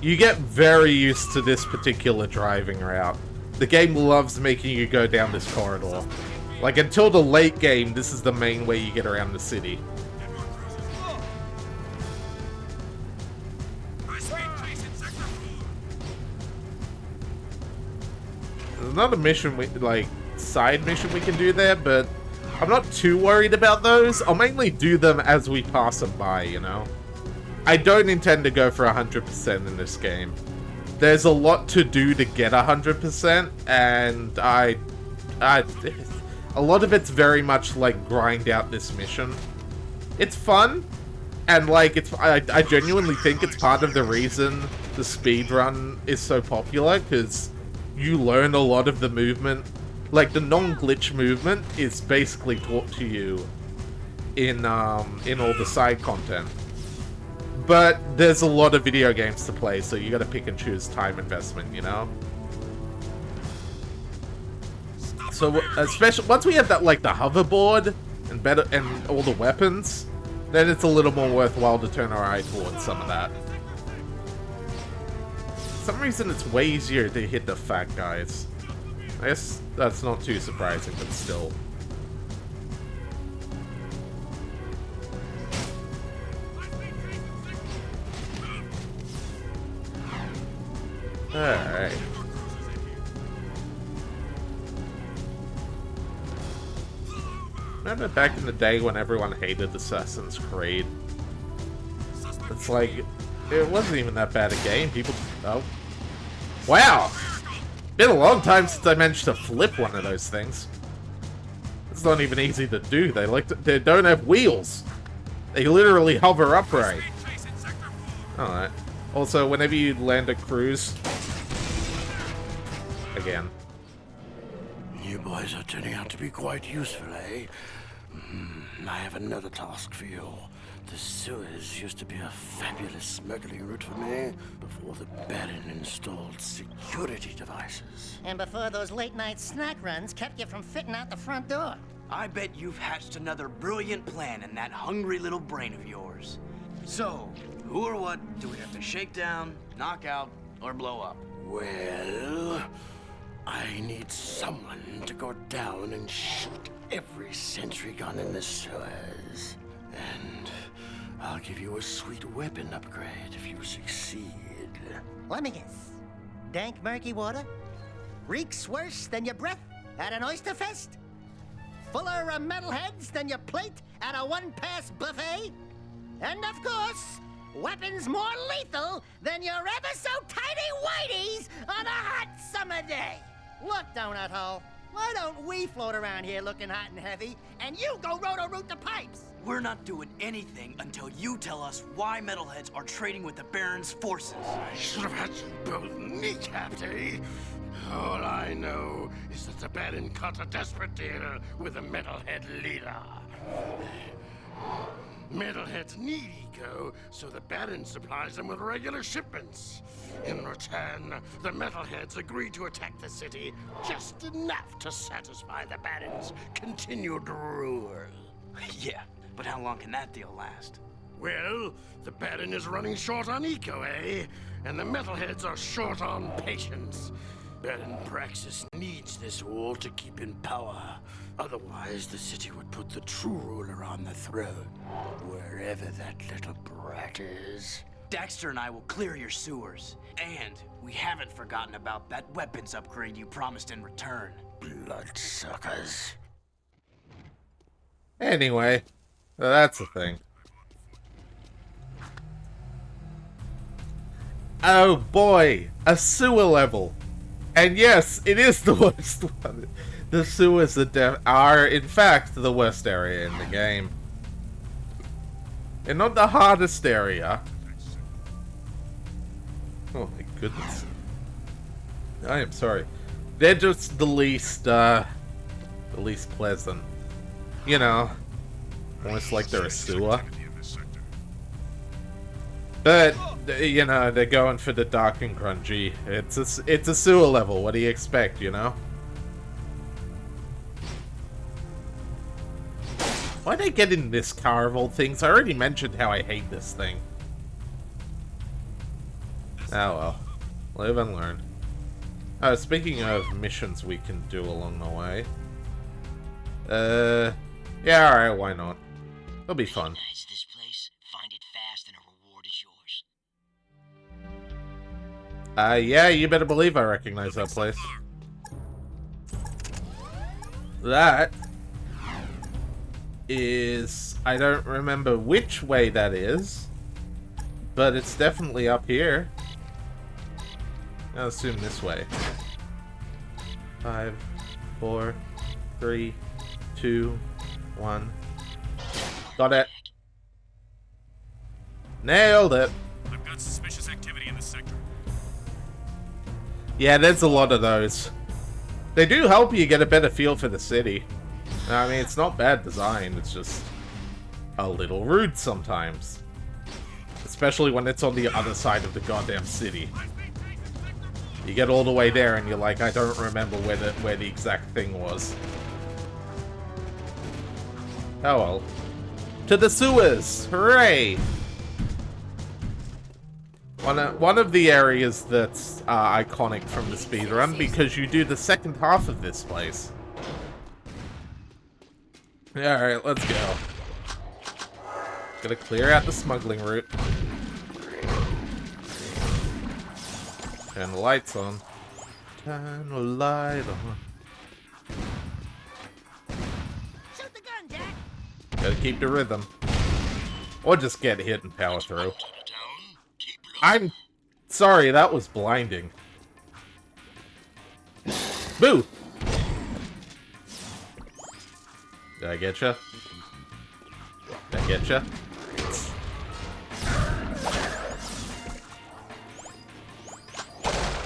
You get very used to this particular driving route. The game loves making you go down this corridor. Like, until the late game, this is the main way you get around the city. There's another mission, side mission we can do there, but I'm not too worried about those. I'll mainly do them as we pass them by, you know? I don't intend to go for 100% in this game. There's a lot to do to get 100%, and a lot of it's very much like grind out this mission. It's fun, and I genuinely think it's part of the reason the speedrun is so popular, because you learn a lot of the movement. Like, the non-glitch movement is basically taught to you in all the side content. But there's a lot of video games to play, so you gotta pick and choose time investment, you know? So, especially once we have that, like, the hoverboard and all the weapons, then it's a little more worthwhile to turn our eye towards some of that. For some reason, it's way easier to hit the fat guys. I guess that's not too surprising, but still. Alright. Remember back in the day when everyone hated Assassin's Creed? It's like, it wasn't even that bad a game. People... Oh. Wow! Been a long time since I managed to flip one of those things. It's not even easy to do. They don't have wheels. They literally hover upright. Alright. Also, whenever you land a cruise... Again. You boys are turning out to be quite useful, eh? I have another task for you. The sewers used to be a fabulous smuggling route for me before the Baron installed security devices. And before those late-night snack runs kept you from fitting out the front door. I bet you've hatched another brilliant plan in that hungry little brain of yours. So, who or what do we have to shake down, knock out, or blow up? Well, I need someone to go down and shoot every sentry gun in the sewers. And I'll give you a sweet weapon upgrade if you succeed. Let me guess. Dank murky water? Reeks worse than your breath at an oyster fest? Fuller of metalheads than your plate at a one-pass buffet? And of course, weapons more lethal than your ever-so-tiny whiteys on a hot summer day. Look, Donut Hole, why don't we float around here looking hot and heavy, and you go roto-root the pipes? We're not doing anything until you tell us why metalheads are trading with the Baron's forces. I should have had you both kneecapped, eh? All I know is that the Baron cut a desperate deal with the metalhead leader. Metalheads need eco, so the Baron supplies them with regular shipments. In return, the Metalheads agreed to attack the city just enough to satisfy the Baron's continued rule. Yeah, but how long can that deal last? Well, the Baron is running short on eco, eh? And the Metalheads are short on patience. Baron Praxis needs this wall to keep in power. Otherwise, the city would put the true ruler on the throne, wherever that little brat is. Daxter and I will clear your sewers. And we haven't forgotten about that weapons upgrade you promised in return. Bloodsuckers. Anyway, that's the thing. Oh boy, a sewer level. And yes, it is the worst one. The sewers are, in fact, the worst area in the game. And not the hardest area. Oh my goodness. I am sorry. They're just the least pleasant. You know, Almost like they're a sewer. But, you know, they're going for the dark and grungy. It's a sewer level, what do you expect, you know? Why'd I get in this car of all things? I already mentioned how I hate this thing. Oh well. Live and learn. Oh, speaking of missions we can do along the way. Yeah, alright, why not? It'll be fun. Recognize this place, find it fast, and a reward is yours. Yeah, you better believe I recognize that place. That is... I don't remember which way that is, but it's definitely up here. I'll assume this way. 5, 4, 3, 2, 1. Got it. Nailed it. I've got suspicious activity in this sector. Yeah, there's a lot of those. They do help you get a better feel for the city. I mean, it's not bad design, it's just a little rude sometimes. Especially when it's on the other side of the goddamn city. You get all the way there and you're like, I don't remember where the exact thing was. Oh well. To the sewers! Hooray! One of the areas that's iconic from the speedrun, because you do the second half of this place. Alright, let's go. Gotta clear out the smuggling route. Turn the lights on. Turn the light on. Shoot the gun, Jack. Gotta keep the rhythm. Or just get hit and power through. I'm sorry, that was blinding. Boo! Did I get ya? Did I get ya?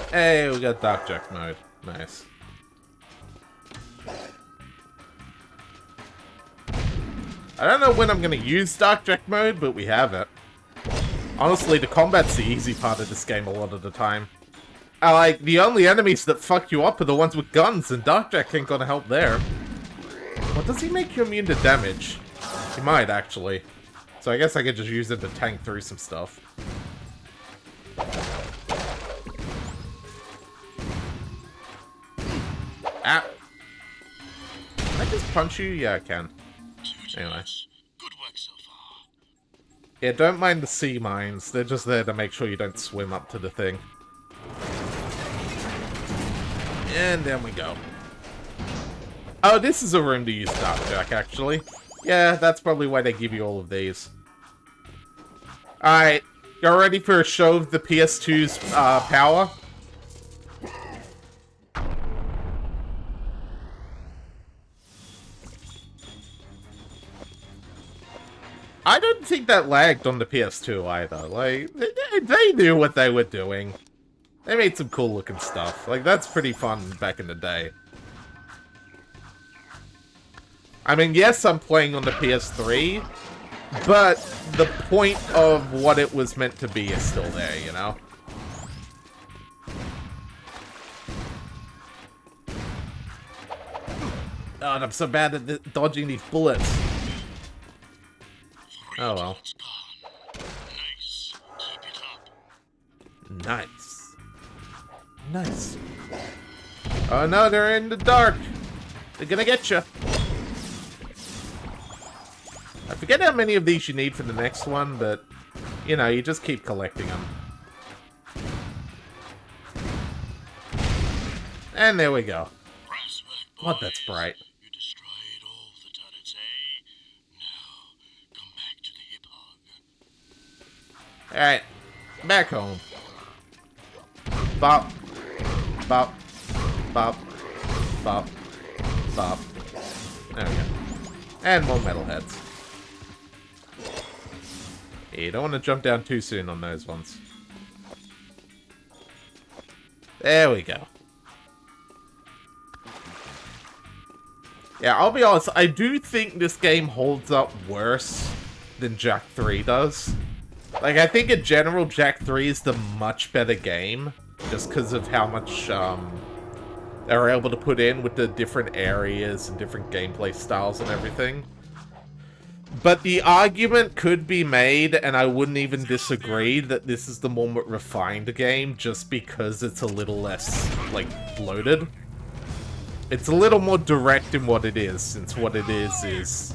Hey, we got Dark Jack mode. Nice. I don't know when I'm gonna use Dark Jack mode, but we have it. Honestly, the combat's the easy part of this game a lot of the time. Like, the only enemies that fuck you up are the ones with guns, and Dark Jack ain't gonna help there. What, does he make you immune to damage? He might, actually. So I guess I could just use it to tank through some stuff. Ah! Can I just punch you? Yeah, I can. Anyway. Yeah, don't mind the sea mines. They're just there to make sure you don't swim up to the thing. And then we go. Oh, this is a room to use Dark Jack, actually. Yeah, that's probably why they give you all of these. Alright, y'all ready for a show of the PS2's power? I don't think that lagged on the PS2 either. Like, they knew what they were doing. They made some cool looking stuff. Like, that's pretty fun back in the day. I mean, yes, I'm playing on the PS3, but the point of what it was meant to be is still there, you know? God, I'm so bad at dodging these bullets. Oh well. Nice. Nice. Oh no, they're in the dark. They're gonna get you. I forget how many of these you need for the next one, but, you know, you just keep collecting them. And there we go. God, that's bright. Alright, back home. Bop. Bop. Bop. Bop. Bop. There we go. And more metalheads. Yeah, you don't want to jump down too soon on those ones. There we go. Yeah, I'll be honest, I do think this game holds up worse than Jak 3 does. Like, I think in general, Jak 3 is the much better game, just because of how much, they were able to put in with the different areas and different gameplay styles and everything. But the argument could be made, and I wouldn't even disagree, that this is the more refined game just because it's a little less, like, bloated. It's a little more direct in what it is, since what it is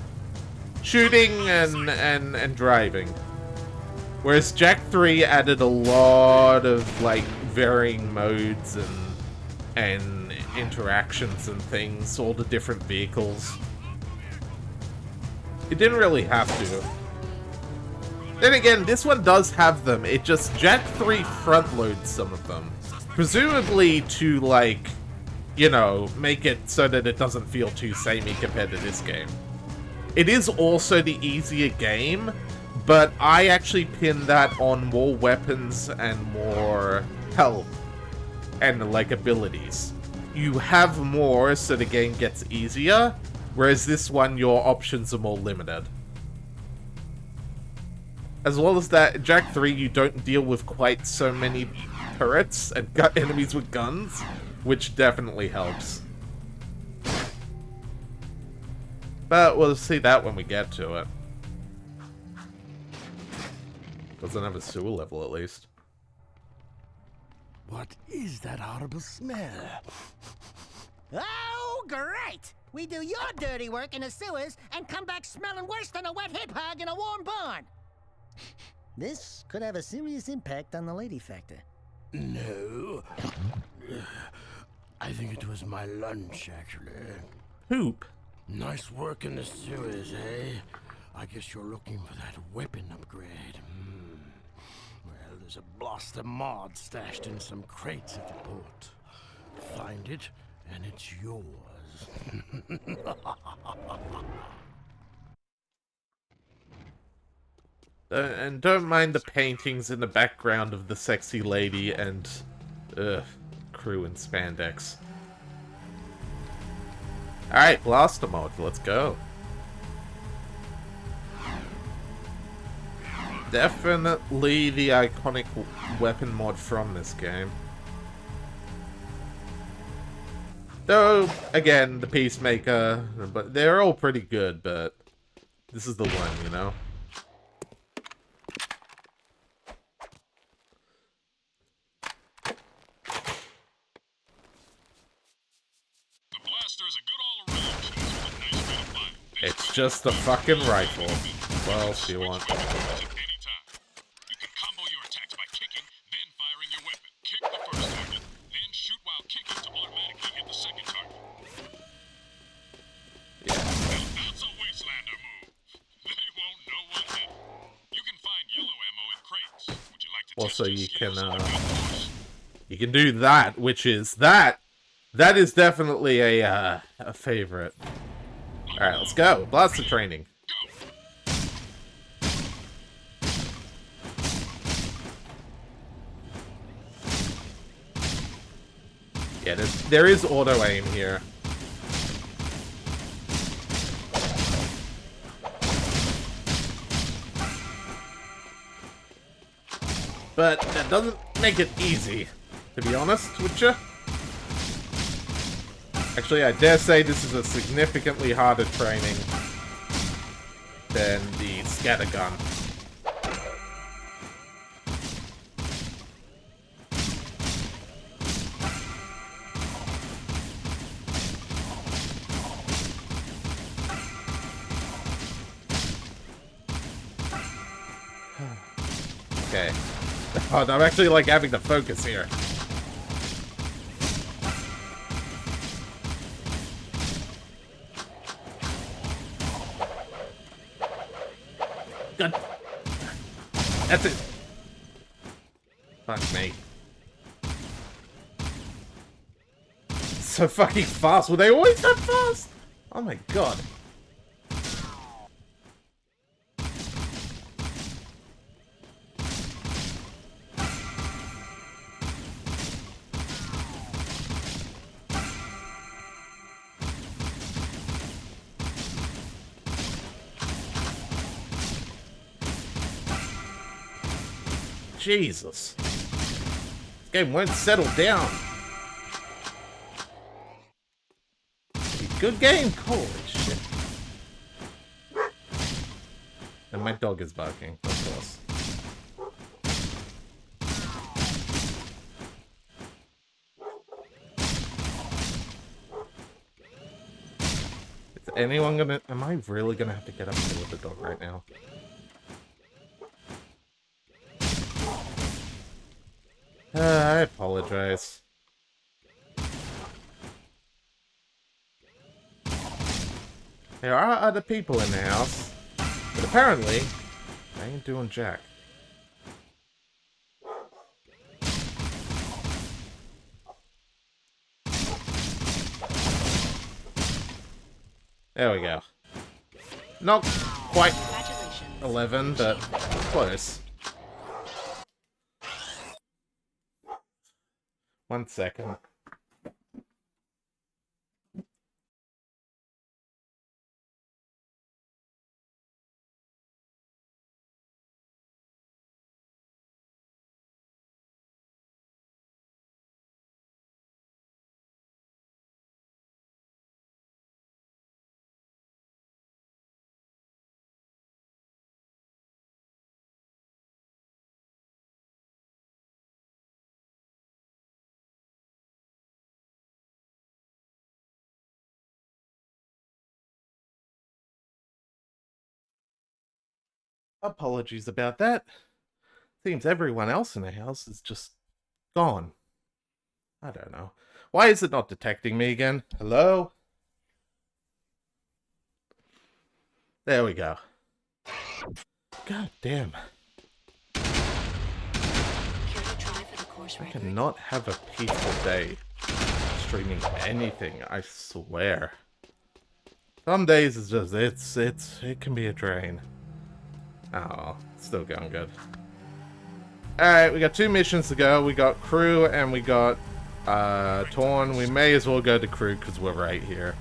shooting and driving. Whereas Jak 3 added a lot of, like, varying modes and interactions and things, all the different vehicles. It didn't really have to. Then again, this one does have them. It just, Jak 3 front-loads some of them. Presumably to, like, you know, make it so that it doesn't feel too samey compared to this game. It is also the easier game, but I actually pin that on more weapons and more health and, like, abilities. You have more, so the game gets easier, whereas this one, your options are more limited. As well as that, Jak 3, you don't deal with quite so many turrets and enemies with guns, which definitely helps. But we'll see that when we get to it. Doesn't have a sewer level, at least. What is that horrible smell? Oh, great! We do your dirty work in the sewers and come back smelling worse than a wet hip hog in a warm barn. This could have a serious impact on the lady factor. No. I think it was my lunch, actually. Poop? Nice work in the sewers, eh? I guess you're looking for that weapon upgrade. Well, there's a blaster mod stashed in some crates at the port. Find it, and it's yours. And don't mind the paintings in the background of the sexy lady and, crew in spandex. Alright, blaster mode, let's go. Definitely the iconic weapon mod from this game. Though, again, the Peacemaker, but they're all pretty good, but this is the one, you know? It's just a fucking rifle. What else do you want? You can combo your attacks by kicking, then firing your weapon. Kick the first target, then shoot while kicking to automatically hit the second target. Yeah. Now that's a Wastelander move. They won't know what hit. You can find yellow ammo in crates. Would you like to Also, test your skills? you can do that, which is that is definitely a favorite. Alright, let's go. Blaster training. Yeah, there is auto aim here. But that doesn't make it easy, to be honest with you. Actually, I dare say this is a significantly harder training than the scattergun. Okay. Oh, I'm actually, like, having to focus here. God. That's it. Fuck me. So fucking fast. Were they always that fast? Oh my god. Jesus. This game won't settle down. Good game. Holy shit. And my dog is barking, of course. Is anyone gonna... Am I really gonna have to get up here with the dog right now? I apologize. There are other people in the house, but apparently, they ain't doing jack. There we go. Not quite 11, but close. 1 second. Apologies about that. Seems everyone else in the house is just gone. I don't know. Why is it not detecting me again? Hello? There we go. God damn. I cannot have a peaceful day streaming anything, I swear. Some days it's just, it can be a drain. Oh, still going good. Alright, we got 2 missions to go. We got Crew and we got Torn. We may as well go to Crew because we're right here.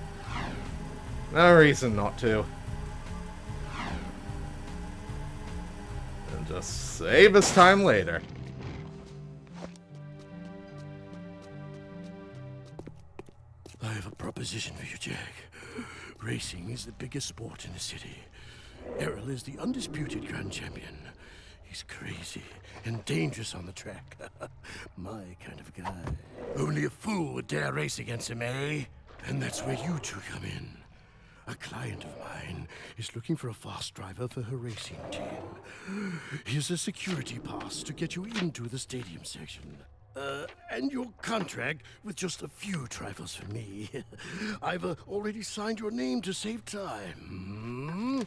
No reason not to. And just save us time later. I have a proposition for you, Jack. Racing is the biggest sport in the city. Errol is the undisputed grand champion. He's crazy and dangerous on the track. My kind of guy. Only a fool would dare race against him, eh? And that's where you two come in. A client of mine is looking for a fast driver for her racing team. Here's a security pass to get you into the stadium section. And your contract with just a few trifles for me. I've already signed your name to save time.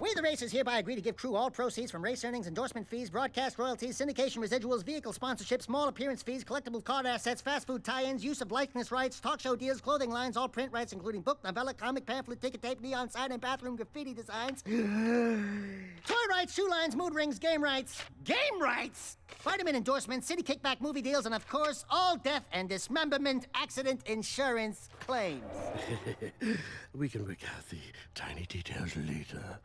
We, the racers, hereby agree to give Crew all proceeds from race earnings, endorsement fees, broadcast royalties, syndication residuals, vehicle sponsorships, small appearance fees, collectible card assets, fast food tie-ins, use of likeness rights, talk show deals, clothing lines, all print rights, including book, novella, comic, pamphlet, ticket tape, neon sign, and bathroom graffiti designs. Toy rights, shoe lines, mood rings, game rights. Game rights? Vitamin endorsements, city kickback movie deals, and of course, all death and dismemberment accident insurance claims. We can work out the tiny details later.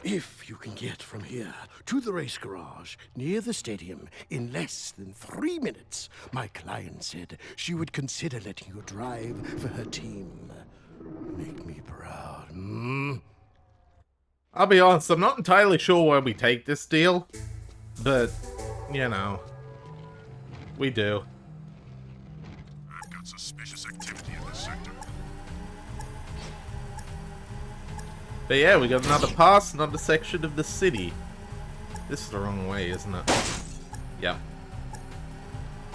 If you can get from here to the race garage near the stadium in less than 3 minutes, my client said she would consider letting you drive for her team. Make me proud, I'll be honest, I'm not entirely sure where we take this deal, but, you know, we do. I've got suspicious activity in this sector. But yeah, we got another pass, another section of the city. This is the wrong way, isn't it? Yeah.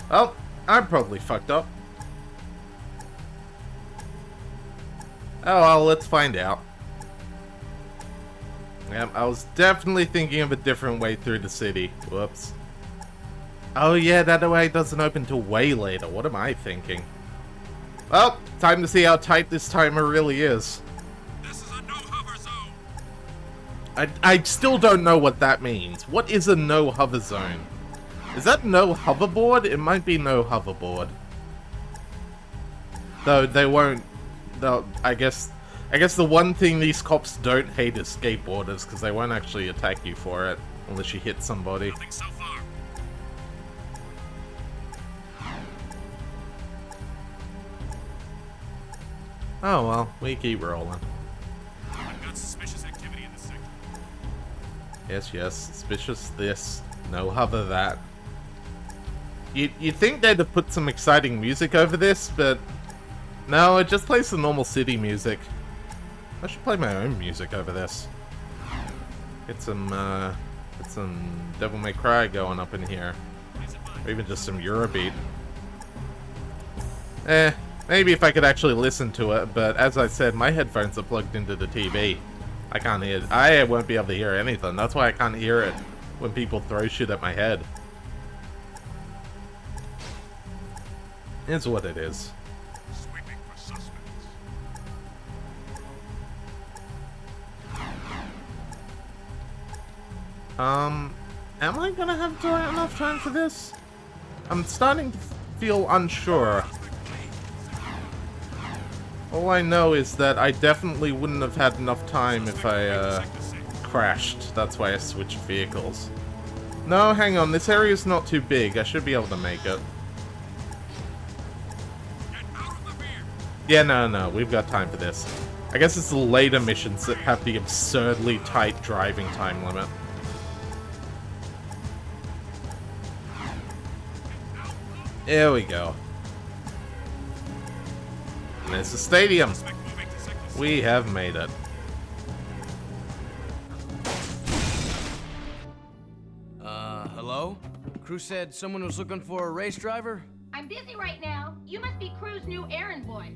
Oh, I'm probably fucked up. Oh well, let's find out. Yep, I was definitely thinking of a different way through the city. Whoops. Oh yeah, that way doesn't open till way later. What am I thinking? Well, time to see how tight this timer really is. This is a no-hover zone. I still don't know what that means. What is a no hover zone? Is that no hoverboard? It might be no hoverboard. Though they won't. Though I guess the one thing these cops don't hate is skateboarders, because they won't actually attack you for it unless you hit somebody. Nothing so far. Oh well, we keep rolling. I've got suspicious activity in this sector. Yes, suspicious this, no other that. You'd think they'd have put some exciting music over this, but no, it just plays the normal city music. I should play my own music over this. Get some Devil May Cry going up in here. Or even just some Eurobeat. Maybe if I could actually listen to it, but as I said, my headphones are plugged into the TV. I can't hear it. I won't be able to hear anything. That's why I can't hear it when people throw shit at my head. It's what it is. Sweeping for suspects. Am I gonna have enough time for this? I'm starting to feel unsure. All I know is that I definitely wouldn't have had enough time if I, crashed. That's why I switched vehicles. No, hang on, this area's not too big. I should be able to make it. Yeah, no, we've got time for this. I guess it's the later missions that have the absurdly tight driving time limit. There we go. And there's the stadium. We have made it. Hello? Crew said someone was looking for a race driver? I'm busy right now. You must be Crew's new errand boys.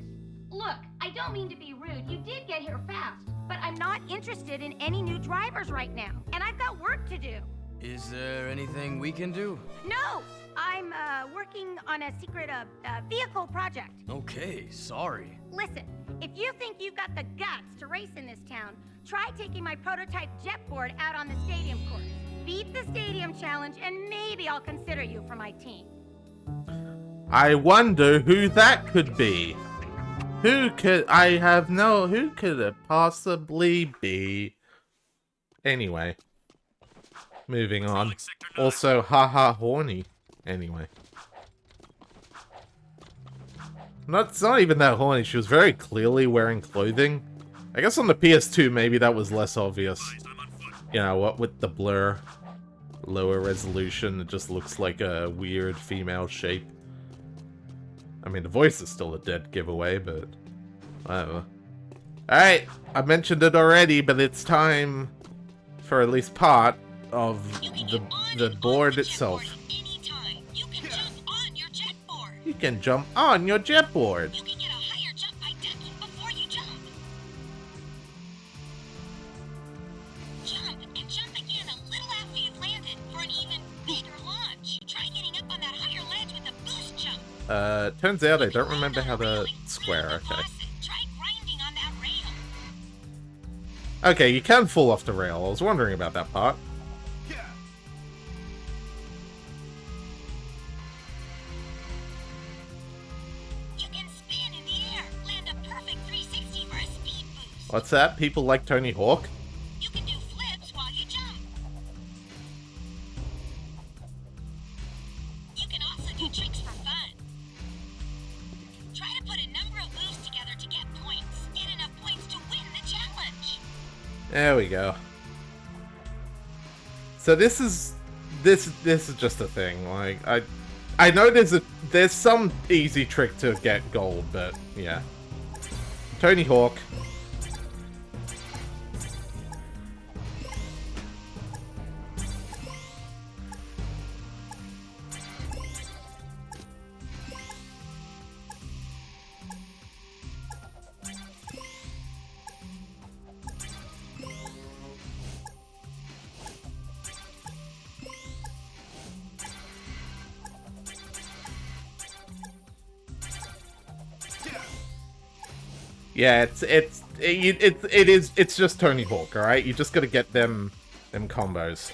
Look, I don't mean to be rude. You did get here fast, but I'm not interested in any new drivers right now, and I've got work to do. Is there anything we can do? No, I'm working on a secret vehicle project. Okay, sorry. Listen, if you think you've got the guts to race in this town, try taking my prototype jet board out on the stadium course. Beat the stadium challenge, and maybe I'll consider you for my team. I wonder who that could be. Who could it possibly be? Anyway. Moving on. Also, haha horny. Anyway. It's not even that horny. She was very clearly wearing clothing. I guess on the PS2, maybe that was less obvious. You know, what with the blur. Lower resolution, it just looks like a weird female shape. I mean, the voice is still a dead giveaway, but whatever. Alright, I mentioned it already, but it's time for at least part of the board itself. You can jump on your jet board. You can jump on your jet board. You can get a higher jump by ducking before you jump. Jump and jump again a little after you've landed for an even bigger launch. Try getting up on that higher ledge with a boost jump. Turns out I don't remember how to square, okay. Try grinding on that rail. Okay, you can fall off the rail. I was wondering about that part. What's that? People like Tony Hawk? You can do flips while you jump. You can also do tricks for fun. Try to put a number of moves together to get points. Get enough points to win the challenge. There we go. So this is just a thing. Like I know there's some easy trick to get gold, but yeah. Tony Hawk. Yeah, it's just Tony Hawk, all right? You just gotta get them combos.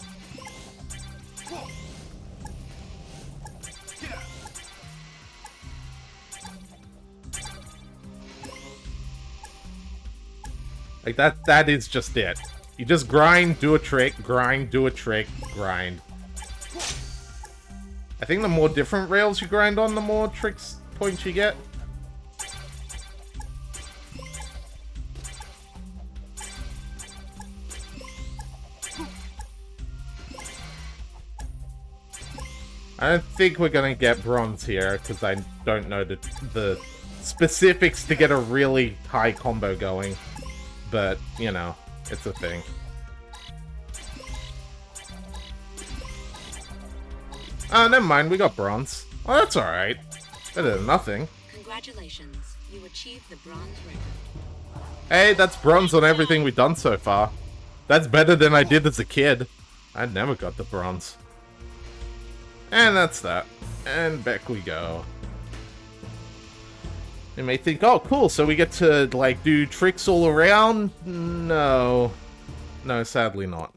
Like that is just it. You just grind, do a trick, grind, do a trick, grind. I think the more different rails you grind on, the more points you get. I don't think we're gonna get bronze here, because I don't know the specifics to get a really high combo going. But, you know, it's a thing. Oh, never mind, we got bronze. Oh, that's alright. Better than nothing. Congratulations, you achieved the bronze record. Hey, that's bronze on everything we've done so far. That's better than I did as a kid. I never got the bronze. And that's that. And back we go. You may think, oh, cool, so we get to, like, do tricks all around? No. No, sadly not.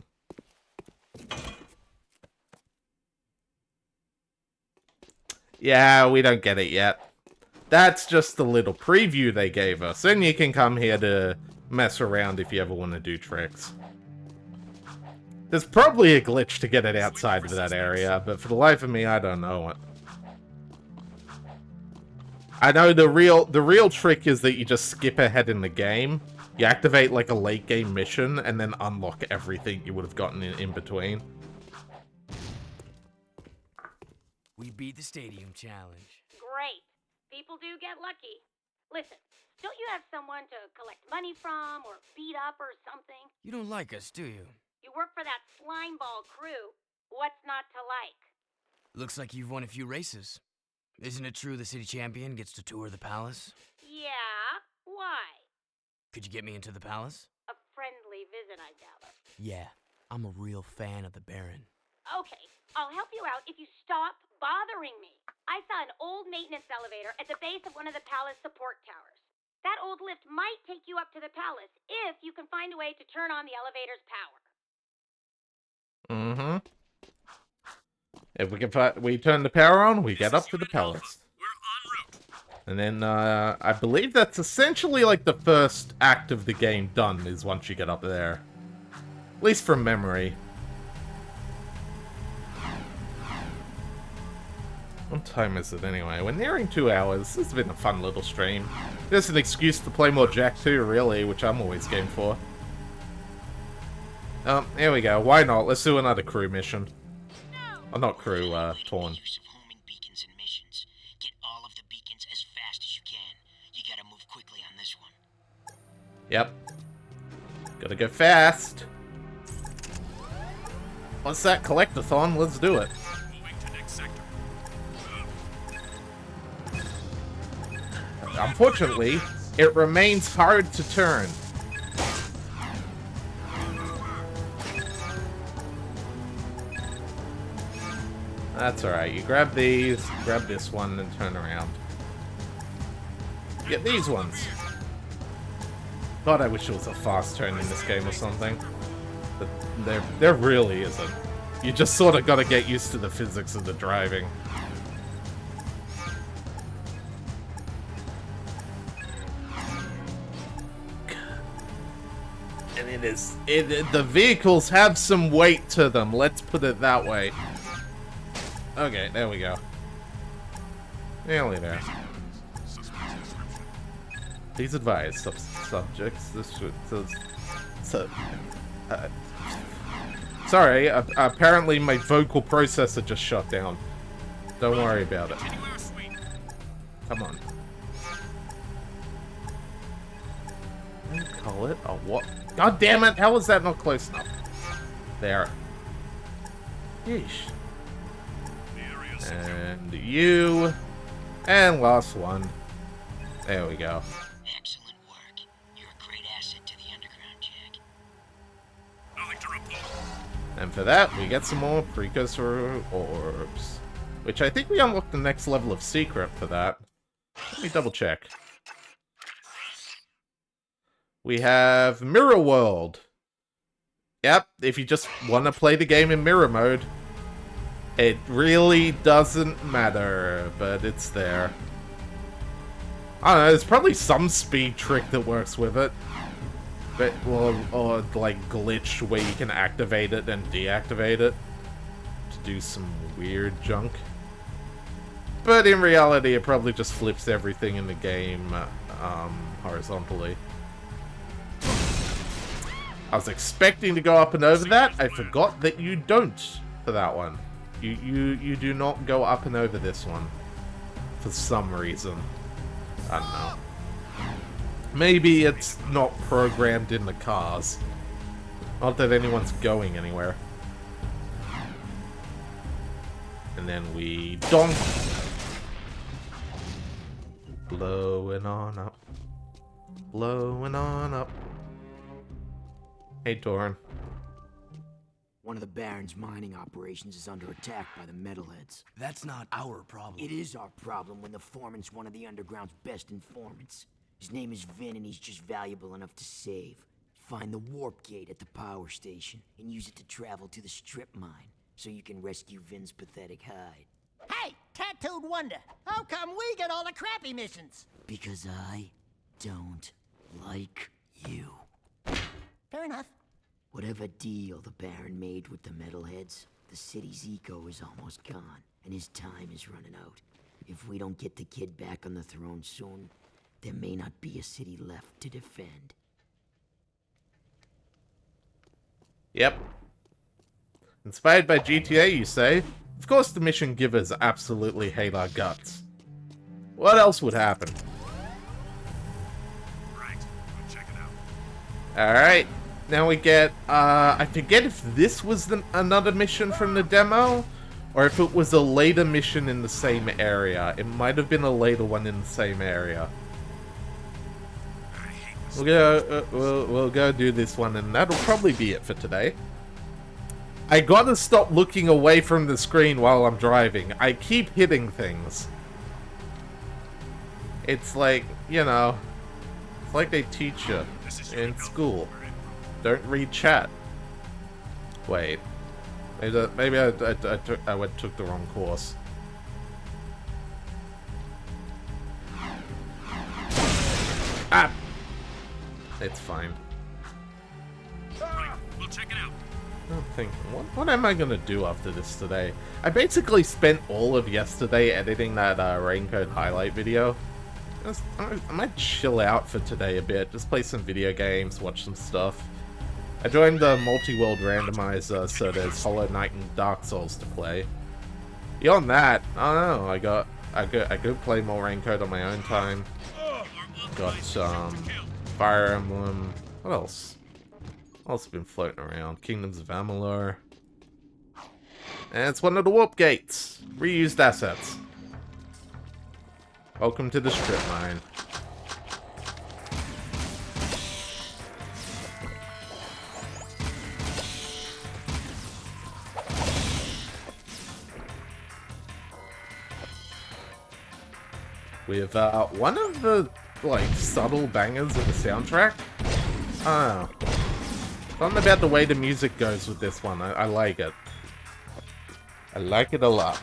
Yeah, we don't get it yet. That's just the little preview they gave us. And you can come here to mess around if you ever want to do tricks. There's probably a glitch to get it outside of that area, but for the life of me, I don't know it. I know the real trick is that you just skip ahead in the game. You activate like a late game mission and then unlock everything you would have gotten in between. We beat the stadium challenge. Great. People do get lucky. Listen, don't you have someone to collect money from or beat up or something? You don't like us, do you? You work for that slimeball crew. What's not to like? Looks like you've won a few races. Isn't it true the city champion gets to tour the palace? Yeah? Why? Could you get me into the palace? A friendly visit, I gather. Yeah, I'm a real fan of the Baron. Okay, I'll help you out if you stop bothering me. I saw an old maintenance elevator at the base of one of the palace support towers. That old lift might take you up to the palace if you can find a way to turn on the elevator's power. Mm-hmm. If we turn the power on, we get up to the palace. And then, I believe that's essentially like the first act of the game done, is once you get up there. At least from memory. What time is it anyway? We're nearing 2 hours. This has been a fun little stream. Just an excuse to play more Jak 2, really, which I'm always game for. Here we go. Why not? Let's do another crew mission. Oh, not crew, Torn. Use of homing beacons and missions. Get all of the beacons as fast as you can. You gotta move quickly on this one. Yep. Gotta go fast. What's that? Collectathon? Let's do it. Moving to next sector. Unfortunately, it remains hard to turn. That's alright. You grab these, grab this one, and turn around. Get these ones. God, I wish it was a fast turn in this game or something. But there really isn't. You just sort of gotta get used to the physics of the driving. And the vehicles have some weight to them, let's put it that way. Okay, there we go. Nearly there. Please advise subjects. This should sorry. Apparently my vocal processor just shut down. Don't worry about it. Come on. Call it a what? God damn it! How was that not close enough? There. Yeesh. And you. And last one. There we go. Excellent work. You're a great asset to the underground, Jak. Nothing to report. And for that, we get some more precursor orbs. Which I think we unlocked the next level of secret for that. Let me double check. We have Mirror World. Yep, if you just want to play the game in mirror mode. It really doesn't matter, but it's there. I don't know, there's probably some speed trick that works with it. But, or like glitch where you can activate it and deactivate it to do some weird junk. But in reality, it probably just flips everything in the game horizontally. I was expecting to go up and over that. I forgot that you don't for that one. You do not go up and over this one. For some reason. I don't know. Maybe it's not programmed in the cars. Not that anyone's going anywhere. And then we donk. Blowing on up. Blowing on up. Hey, Doran. One of the Baron's mining operations is under attack by the metalheads. That's not our problem. It is our problem when the foreman's one of the underground's best informants. His name is Vin, and he's just valuable enough to save. Find the warp gate at the power station and use it to travel to the strip mine so you can rescue Vin's pathetic hide. Hey, tattooed wonder, how come we get all the crappy missions? Because I don't like you. Fair enough. Whatever deal the Baron made with the metalheads, the city's eco is almost gone, and his time is running out. If we don't get the kid back on the throne soon, there may not be a city left to defend. Yep. Inspired by GTA, you say? Of course the mission givers absolutely hate our guts. What else would happen? Right, go check it out. Alright. Now we get, I forget if this was another mission from the demo, or if it was a later mission in the same area. It might have been a later one in the same area. We'll go do this one, and that'll probably be it for today. I gotta stop looking away from the screen while I'm driving. I keep hitting things. It's like, you know, it's like they teach you in school. Don't read chat. Wait. Maybe I took the wrong course. Ah! It's fine. Right, we'll check it out. I'm thinking, what am I gonna do after this today? I basically spent all of yesterday editing that Raincoat highlight video. I might chill out for today a bit, just play some video games, watch some stuff. I joined the multi-world randomizer, so there's Hollow Knight and Dark Souls to play. Beyond that, I don't know, I could play more Raincoat on my own time. Got Fire Emblem. What else? What else has been floating around? Kingdoms of Amalur. And it's one of the warp gates. Reused assets. Welcome to the strip mine. With one of the like subtle bangers of the soundtrack. I don't know. Something about the way the music goes with this one. I like it. I like it a lot.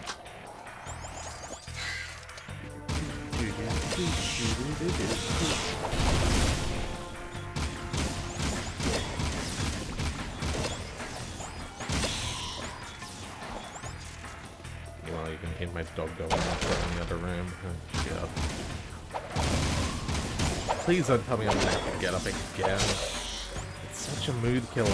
Well, you can hear my dog going off in the other room. Yeah. Please don't tell me I'm gonna have to get up again. It's such a mood killer.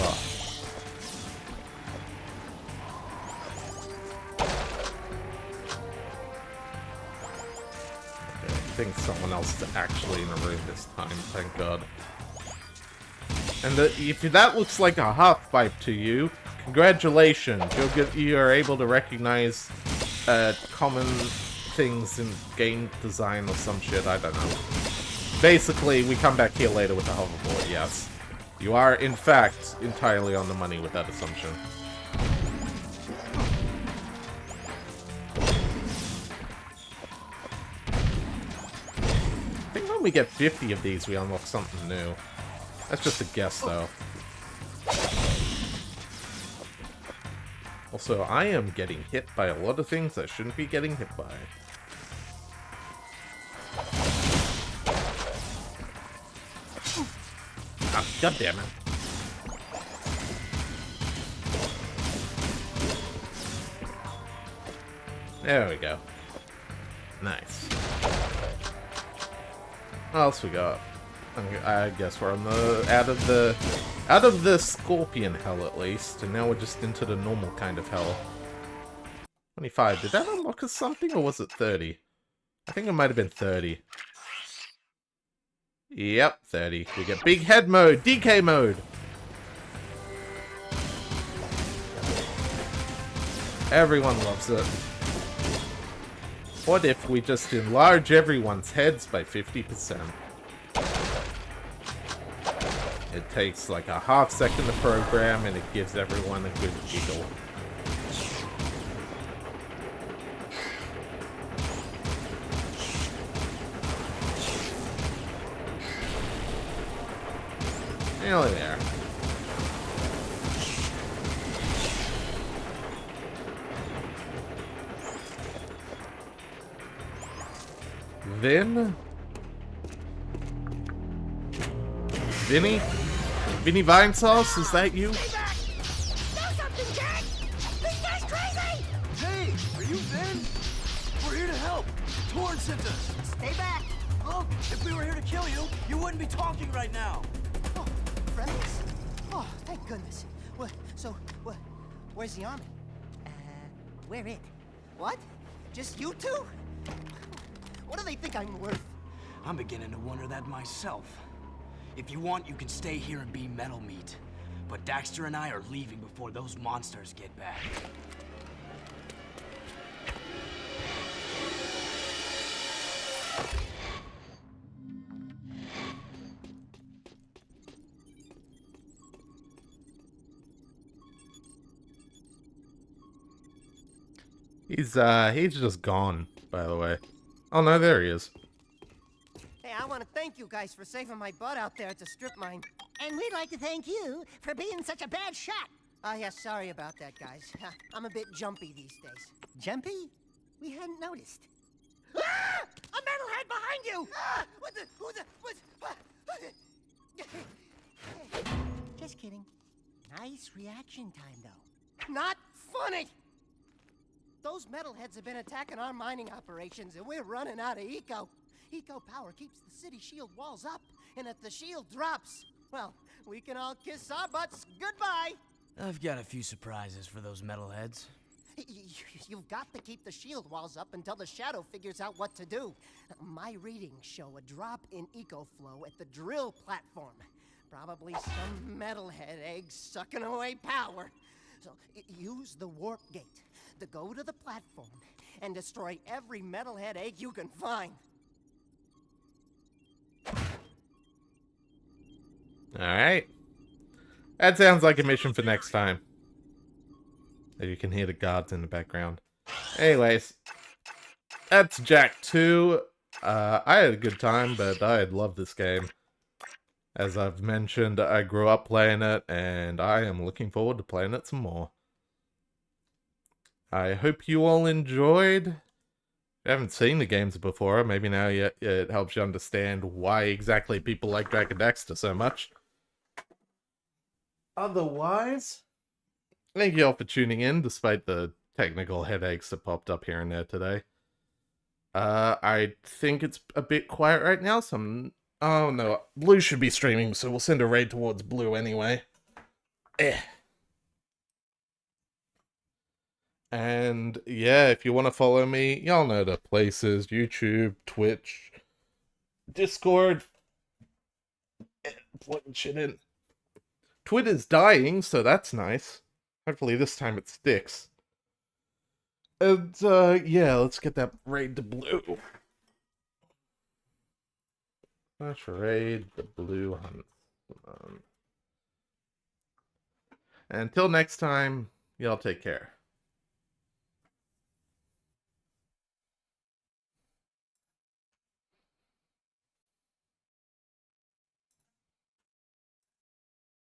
Okay, I think someone else is actually in the room this time, thank God. And if that looks like a half pipe to you, congratulations! You are able to recognize common things in game design or some shit, I don't know. Basically, we come back here later with the hoverboard, yes. You are, in fact, entirely on the money with that assumption. I think when we get 50 of these, we unlock something new. That's just a guess, though. Also, I am getting hit by a lot of things I shouldn't be getting hit by. Ah, God damn it. There we go. Nice. What else we got? I guess we're on the out of the scorpion hell at least, and now we're just into the normal kind of hell. 25. Did that unlock us something, or was it 30? I think it might have been 30. Yep, 30. We get big head mode, DK mode. Everyone loves it. What if we just enlarge everyone's heads by 50%? It takes like a half second to program and it gives everyone a good giggle. Nearly there. Then... Vinny Vine Sauce, is that you? Stay back! Do something, Jack! This guy's crazy! Hey, are you Vin? We're here to help. Torn sent us. Stay back! Look, if we were here to kill you, you wouldn't be talking right now. Oh, friends? Oh, thank goodness. Where's the army? Where it? What? Just you two? What do they think I'm worth? I'm beginning to wonder that myself. If you want, you can stay here and be metal meat. But Daxter and I are leaving before those monsters get back. He's just gone, by the way. Oh no, there he is. Hey, I want to thank you guys for saving my butt out there at the strip mine. And we'd like to thank you for being such a bad shot. Oh, yeah, sorry about that, guys. I'm a bit jumpy these days. Jumpy? We hadn't noticed. Ah! A metalhead behind you! Ah! Just kidding. Nice reaction time, though. Not funny! Those metalheads have been attacking our mining operations, and we're running out of eco. Eco power keeps the city shield walls up, and if the shield drops, well, we can all kiss our butts goodbye. I've got a few surprises for those metalheads. You've got to keep the shield walls up until the shadow figures out what to do. My readings show a drop in eco flow at the drill platform. Probably some metalhead eggs sucking away power. So use the warp gate to go to the platform and destroy every metalhead egg you can find. Alright. That sounds like a mission for next time. You can hear the guards in the background. Anyways, that's Jak 2. I had a good time, but I love this game. As I've mentioned, I grew up playing it, and I am looking forward to playing it some more. I hope you all enjoyed. If you haven't seen the games before, maybe now it helps you understand why exactly people like Jak and Daxter so much. Otherwise, thank you all for tuning in, despite the technical headaches that popped up here and there today. I think it's a bit quiet right now, so oh no, Blue should be streaming, so we'll send a raid towards Blue anyway. And yeah, if you want to follow me, y'all know the places: YouTube, Twitch, Discord. Plugging shit in. Twitter's dying, so that's nice. Hopefully this time it sticks. And yeah, let's get that raid to Blue. Let's raid the Blue Hunt. Until next time, y'all take care.